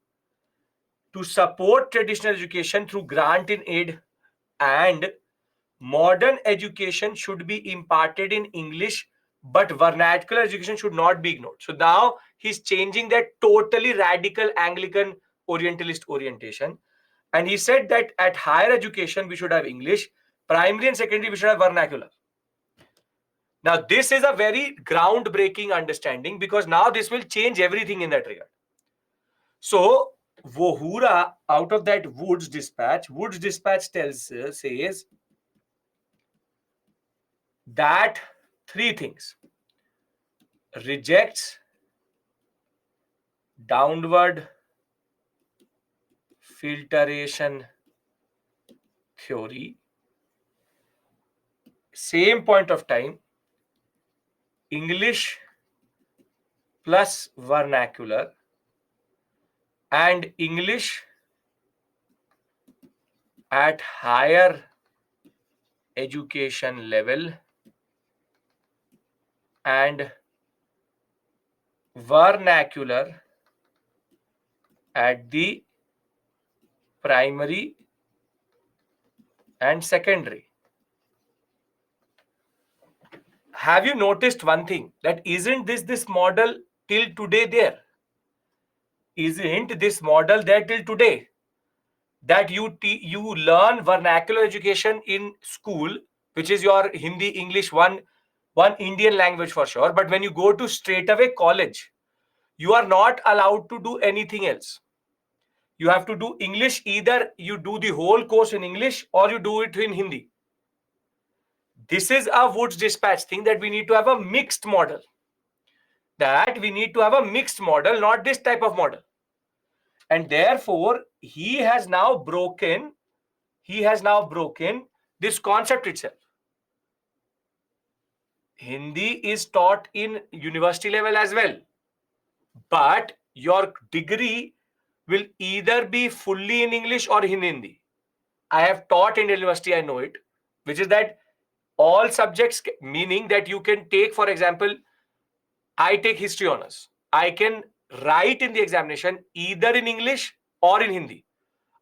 To support traditional education through grant in aid, and modern education should be imparted in English, but vernacular education should not be ignored. So now he's changing that totally radical Anglican Orientalist orientation. And he said that at higher education, we should have English, primary and secondary, we should have vernacular. Now, this is a very groundbreaking understanding, because now this will change everything in that regard. So, Vohura, out of that Wood's dispatch says that three things: rejects downward filtration theory, same point of time, English plus vernacular, and English at higher education level, and vernacular at the primary and secondary. Have you noticed one thing? That isn't this model till today there? Isn't this model there till today? That you learn vernacular education in school, which is your Hindi, English, one Indian language for sure. But when you go to straight away college, you are not allowed to do anything else. You have to do English. Either you do the whole course in English or you do it in Hindi. This is a Wood's dispatch thing, that we need to have a mixed model. That we need to have a mixed model, not this type of model. And therefore, he has now broken this concept itself. Hindi is taught in university level as well, but your degree will either be fully in English or in Hindi. I have taught in university, I know it, which is that all subjects, meaning that you can take, for example, I take history honors. I can write in the examination either in English or in Hindi.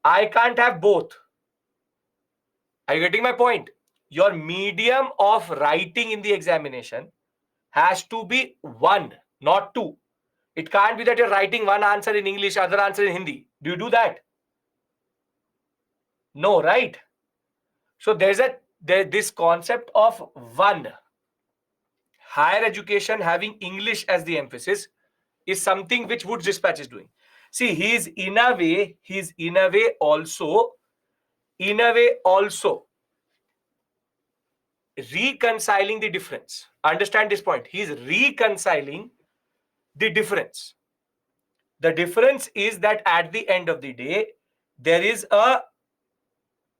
I can't have both. Are you getting my point? Your medium of writing in the examination has to be one, not two. It can't be that you're writing one answer in English, other answer in Hindi. Do you do that? No, right? So there's this concept of one. Higher education having English as the emphasis is something which Wood's dispatch is doing. See, he's in a way also reconciling the difference. Understand this point. He's reconciling the difference. The difference is that at the end of the day, there is a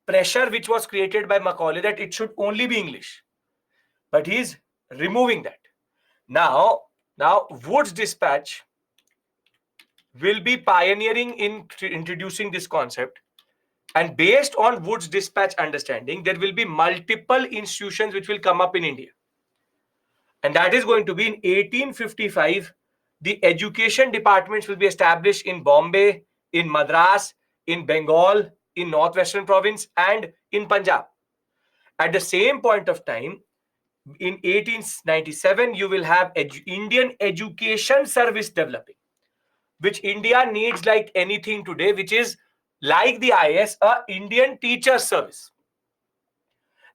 pressure which was created by Macaulay that it should only be English. But he's removing that. Now Wood's dispatch will be pioneering in introducing this concept. And based on Wood's dispatch understanding, there will be multiple institutions which will come up in India. And that is going to be in 1855. The education departments will be established in Bombay, in Madras, in Bengal, in Northwestern Province, and in Punjab. At the same point of time, in 1897, you will have Indian Education Service developing, which India needs like anything today, which is like the IS, a Indian Teacher Service.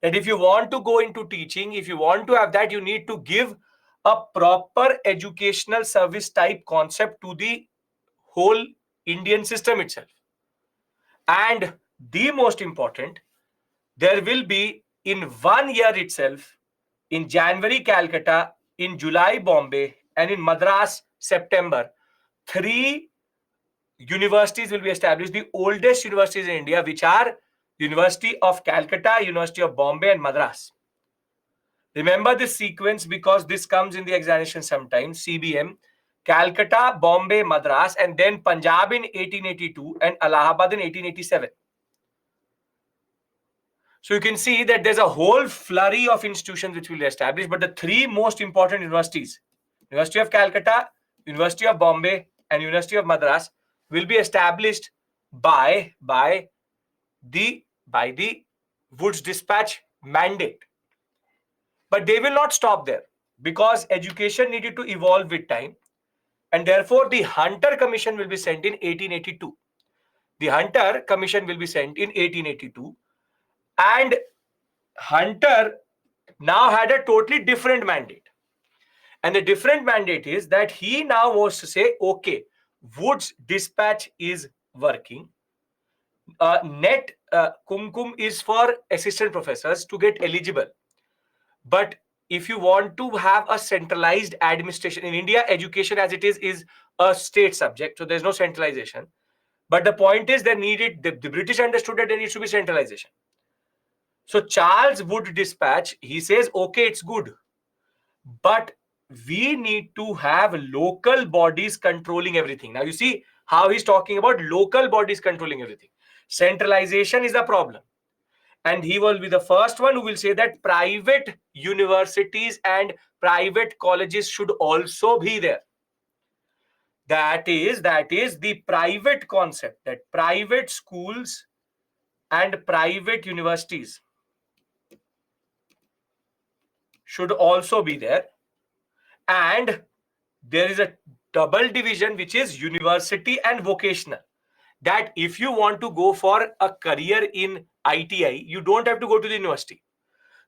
That if you want to go into teaching, if you want to have that, you need to give a proper educational service type concept to the whole Indian system itself. And the most important, there will be in 1 year itself, in January Calcutta, in July Bombay, and in Madras September, 3 universities will be established, the oldest universities in India, which are University of Calcutta, University of Bombay, and Madras. Remember this sequence because this comes in the examination sometimes. CBM, Calcutta, Bombay, Madras, and then Punjab in 1882 and Allahabad in 1887. So you can see that there's a whole flurry of institutions which will be established, but the 3 most important universities, University of Calcutta, University of Bombay, and University of Madras will be established by the Woods Dispatch mandate. But they will not stop there, because education needed to evolve with time, and therefore the Hunter Commission will be sent in 1882. The Hunter Commission will be sent in 1882, and Hunter now had a totally different mandate. And the different mandate is that he now wants to say, okay, Woods Dispatch is working. Net Kumkum is for assistant professors to get eligible. But if you want to have a centralized administration in India, education as it is a state subject, so there's no centralization. But the point is, they needed the British understood that there needs to be centralization. So Charles Wood Dispatch, he says, okay, it's good, but we need to have local bodies controlling everything. Now you see how he's talking about local bodies controlling everything. Centralization is a problem. And he will be the first one who will say that private universities and private colleges should also be there. That is the private concept, that private schools and private universities should also be there. And there is a double division, which is university and vocational. That if you want to go for a career in ITI, you don't have to go to the university.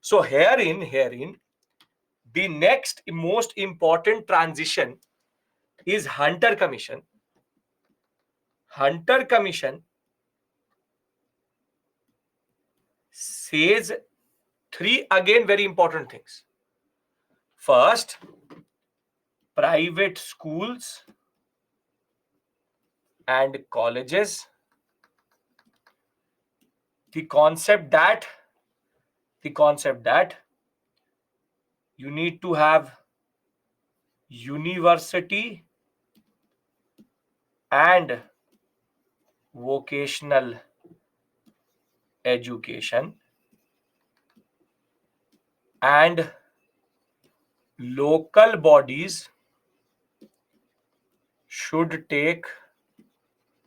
So herein, the next most important transition is Hunter Commission. Hunter Commission says three, again, very important things. First, private schools and colleges. The concept that you need to have university and vocational education, and local bodies should take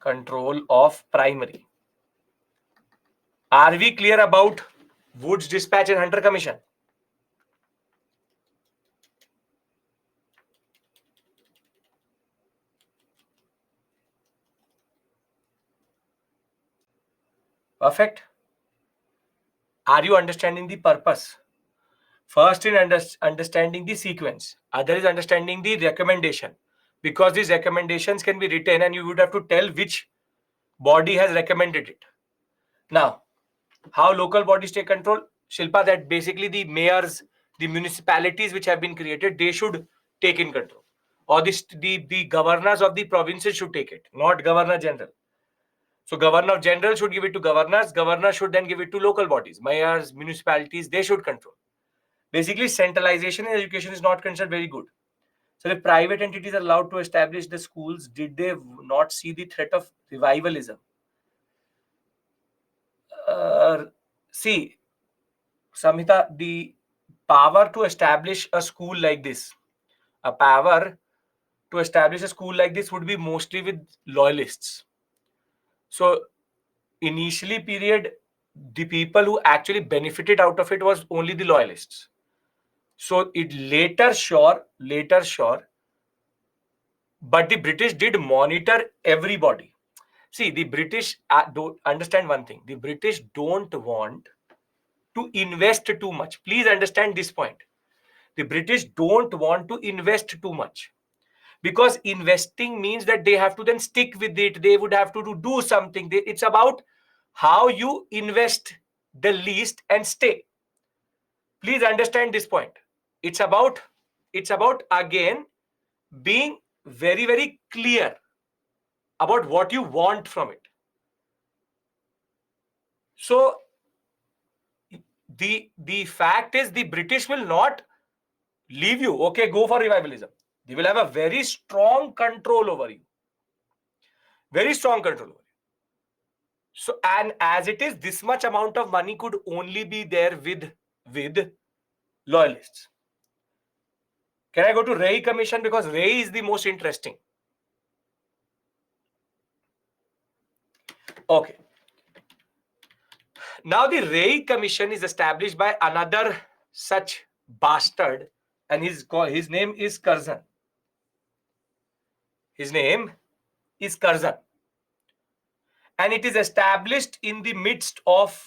control of primary. Are we clear about Woods Dispatch and Hunter Commission? Perfect. Are you understanding the purpose? First, in understanding the sequence. Other is understanding the recommendation, because these recommendations can be written and you would have to tell which body has recommended it. Now, how local bodies take control? Shilpa, that basically the mayors, the municipalities which have been created, they should take in control. Or the governors of the provinces should take it, not Governor General. So Governor General should give it to governors. Governors should then give it to local bodies, mayors, municipalities. They should control. Basically, centralization in education is not considered very good. So if private entities are allowed to establish the schools, did they not see the threat of revivalism? See, Samhita, the power to establish a school like this, would be mostly with loyalists. So initially period, the people who actually benefited out of it was only the loyalists. So it later sure, but the British did monitor everybody. See, the British don't understand one thing. The British don't want to invest too much. Please understand this point. The British don't want to invest too much, because investing means that they have to then stick with it. They would have to do something. It's about how you invest the least and stay. Please understand this point. It's about again being very, very clear about what you want from it. So the fact is, the British will not leave you, okay, go for revivalism. They will have a very strong control over you. Very strong control over you. So, and as it is, this much amount of money could only be there with loyalists. Can I go to Ray Commission? Because Ray is the most interesting. Okay. Now the Ray Commission is established by another such bastard, and his name is Curzon. His name is Curzon. And it is established in the midst of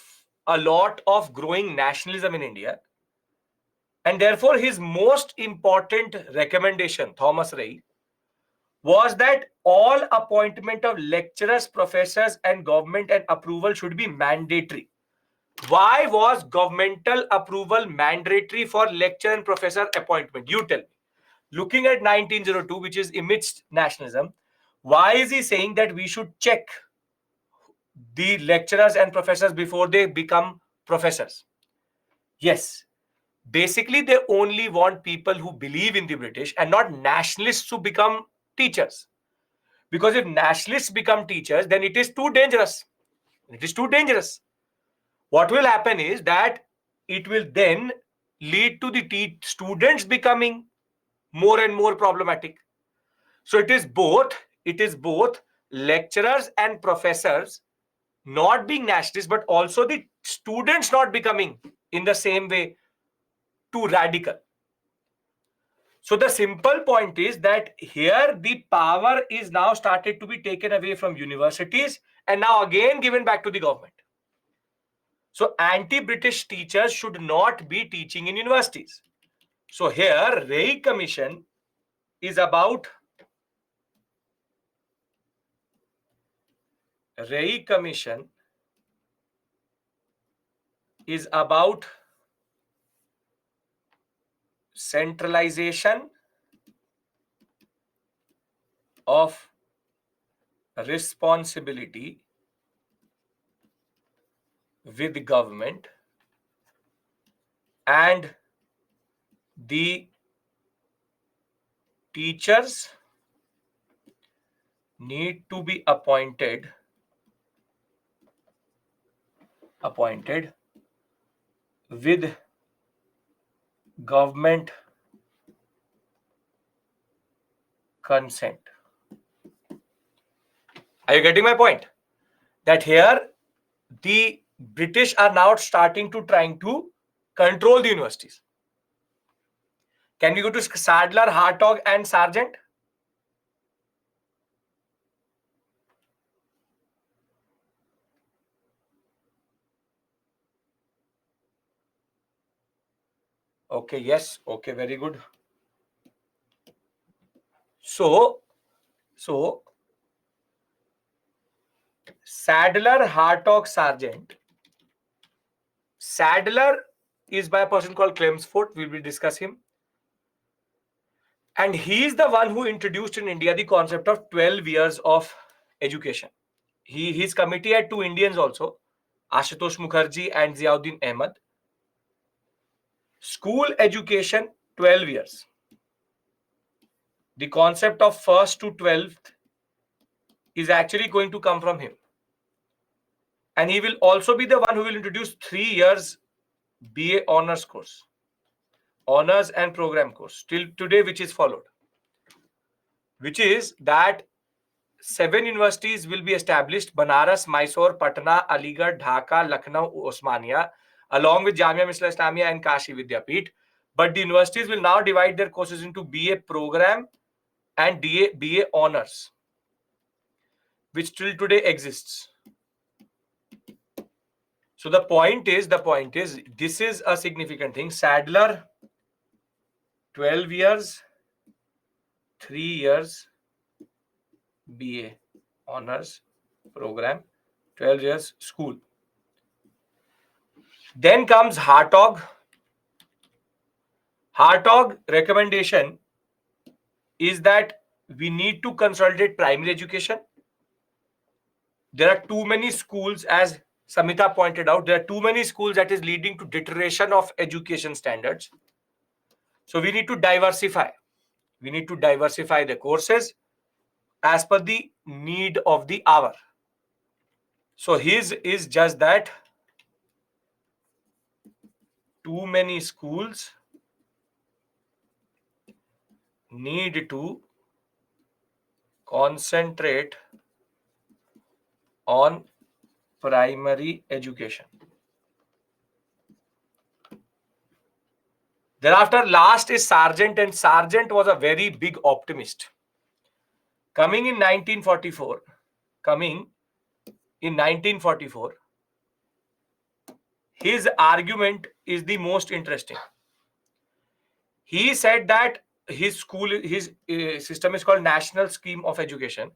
a lot of growing nationalism in India. And therefore, his most important recommendation, Thomas Ray, was that all appointment of lecturers, professors, and government and approval should be mandatory. Why was governmental approval mandatory for lecturer and professor appointment? You tell me. Looking at 1902, which is amidst nationalism, why is he saying that we should check the lecturers and professors before they become professors? Yes, basically they only want people who believe in the British and not nationalists who become teachers. Because if nationalists become teachers, then it is too dangerous. It is too dangerous. What will happen is that it will then lead to the students becoming more and more problematic. So it is both lecturers and professors not being nationalists, but also the students not becoming in the same way too radical. So the simple point is that here the power is now started to be taken away from universities and now again given back to the government. So anti-British teachers should not be teaching in universities. So here Ray Commission is about centralization of responsibility with the government, and the teachers need to be appointed with government consent. Are you getting my point? That here the British are now starting to trying to control the universities. Can we go to Sadler, Hartog, and Sargent? Okay, yes. Okay, very good. So Sadler, Hartog, Sargent. Sadler is by a person called Chelmsford. We will discuss him. And he is the one who introduced in India the concept of 12 years of education. His committee had two Indians also, Ashutosh Mukherjee and Ziauddin Ahmed. School education, 12 years. The concept of first to 12th is actually going to come from him. And he will also be the one who will introduce 3 years BA honors course, honors and program course till today, which is followed, which is that 7 universities will be established: Banaras, Mysore, Patna, Aligarh, Dhaka, Lucknow, Osmania, along with Jamia Millia Islamia and Kashi Vidyapeeth. But the universities will now divide their courses into BA program and BA honors, which till today exists. So the point is, this is a significant thing. Sadler, 12 years, 3 years, BA honors program, 12 years school. Then comes Hartog. Hartog recommendation is that we need to consolidate primary education. There are too many schools, as Samita pointed out, there are too many schools that is leading to deterioration of education standards. So we need to diversify. We need to diversify the courses as per the need of the hour. So his is just that too many schools need to concentrate on primary education. Thereafter, last is Sargent, and Sargent was a very big optimist. Coming in 1944, his argument is the most interesting. He said that his system is called National Scheme of Education.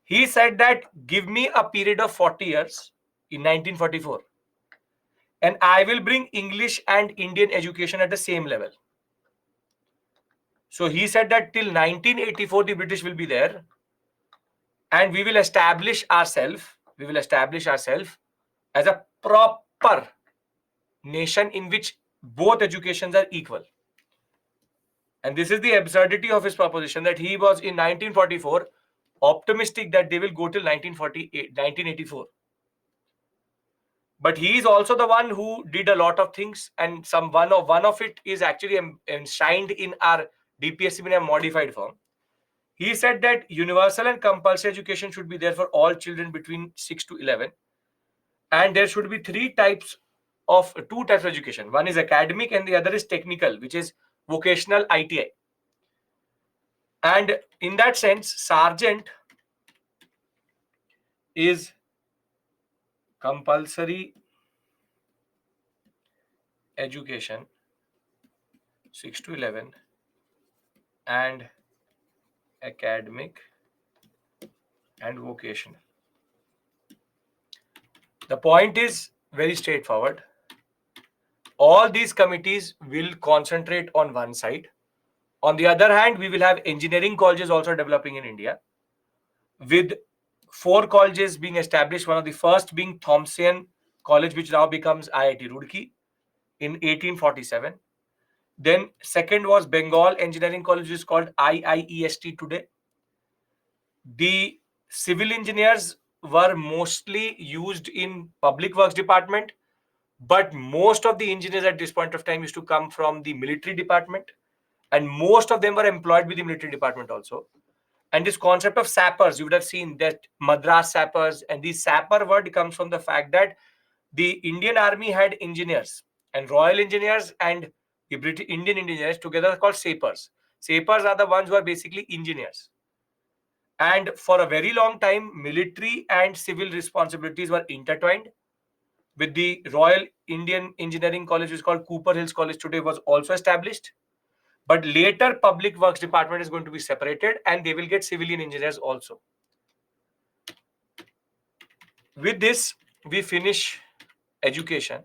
He said that give me a period of 40 years in 1944 and I will bring English and Indian education at the same level. So he said that till 1984 the British will be there and we will establish ourselves as a proper nation in which both educations are equal. And this is the absurdity of his proposition, that he was in 1944 optimistic that they will go till 1984. But he is also the one who did a lot of things, and one of it is actually enshrined in our DPSC in a modified form. He said that universal and compulsory education should be there for all children between 6 to 11. And there should be two types of education. One is academic and the other is technical, which is vocational ITI. And in that sense, Sargent is compulsory education 6 to 11 and academic and vocational. The point is very straightforward. All these committees will concentrate on one side. On the other hand, we will have engineering colleges also developing in India, with 4 colleges being established. One of the first being Thomson College, which now becomes IIT Roorkee in 1847. Then second was Bengal Engineering College, which is called IIEST today. The civil engineers were mostly used in public works department, but most of the engineers at this point of time used to come from the military department, and most of them were employed with the military department also. And this concept of sappers, you would have seen that Madras sappers, and the sapper word comes from the fact that the Indian Army had engineers, and Royal Engineers and the British Indian engineers together are called sappers. Sappers are the ones who are basically engineers. And for a very long time, military and civil responsibilities were intertwined. With the Royal Indian Engineering College, which is called Cooper Hills College today, was also established. But later, Public Works Department is going to be separated and they will get civilian engineers also. With this, we finish education.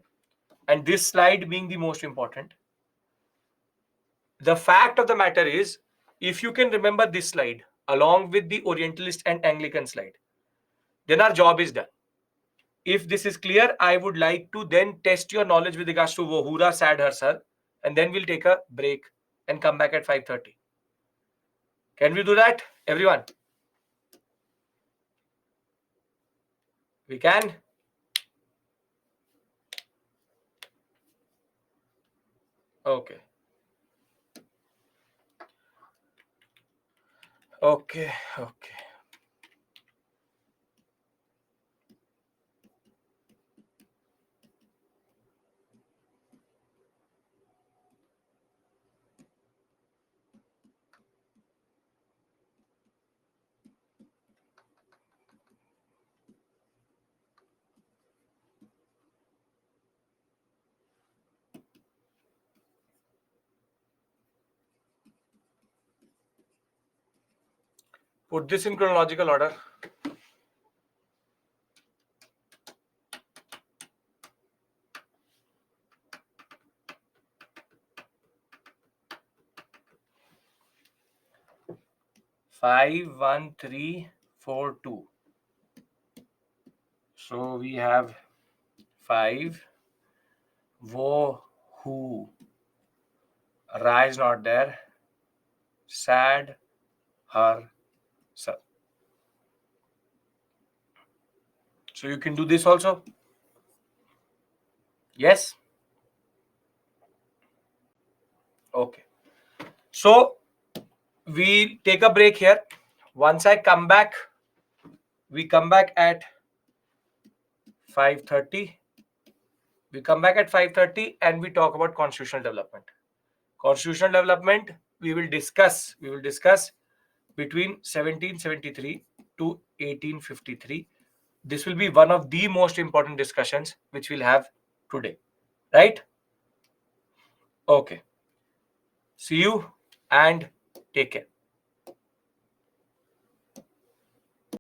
And this slide being the most important. The fact of the matter is, if you can remember this slide, along with the Orientalist and Anglican slide, then our job is done. If this is clear, I would like to then test your knowledge with regards to Vohura Sad Sir, and then we'll take a break and come back at 5:30. Can we do that, everyone? We can? Okay. Okay. Put this in chronological order. Five, 1, 3, 4, 2. So we have 5. Wo, who. Ra is not there. Sad, her, sir. So you can do this also. Yes? Okay. So we take a break here. Once I come back, we come back at 5:30. We come back at 5:30 and we talk about constitutional development. Constitutional development we will discuss. We will discuss between 1773 to 1853. This will be one of the most important discussions which we'll have today. Right? Okay. See you and take care.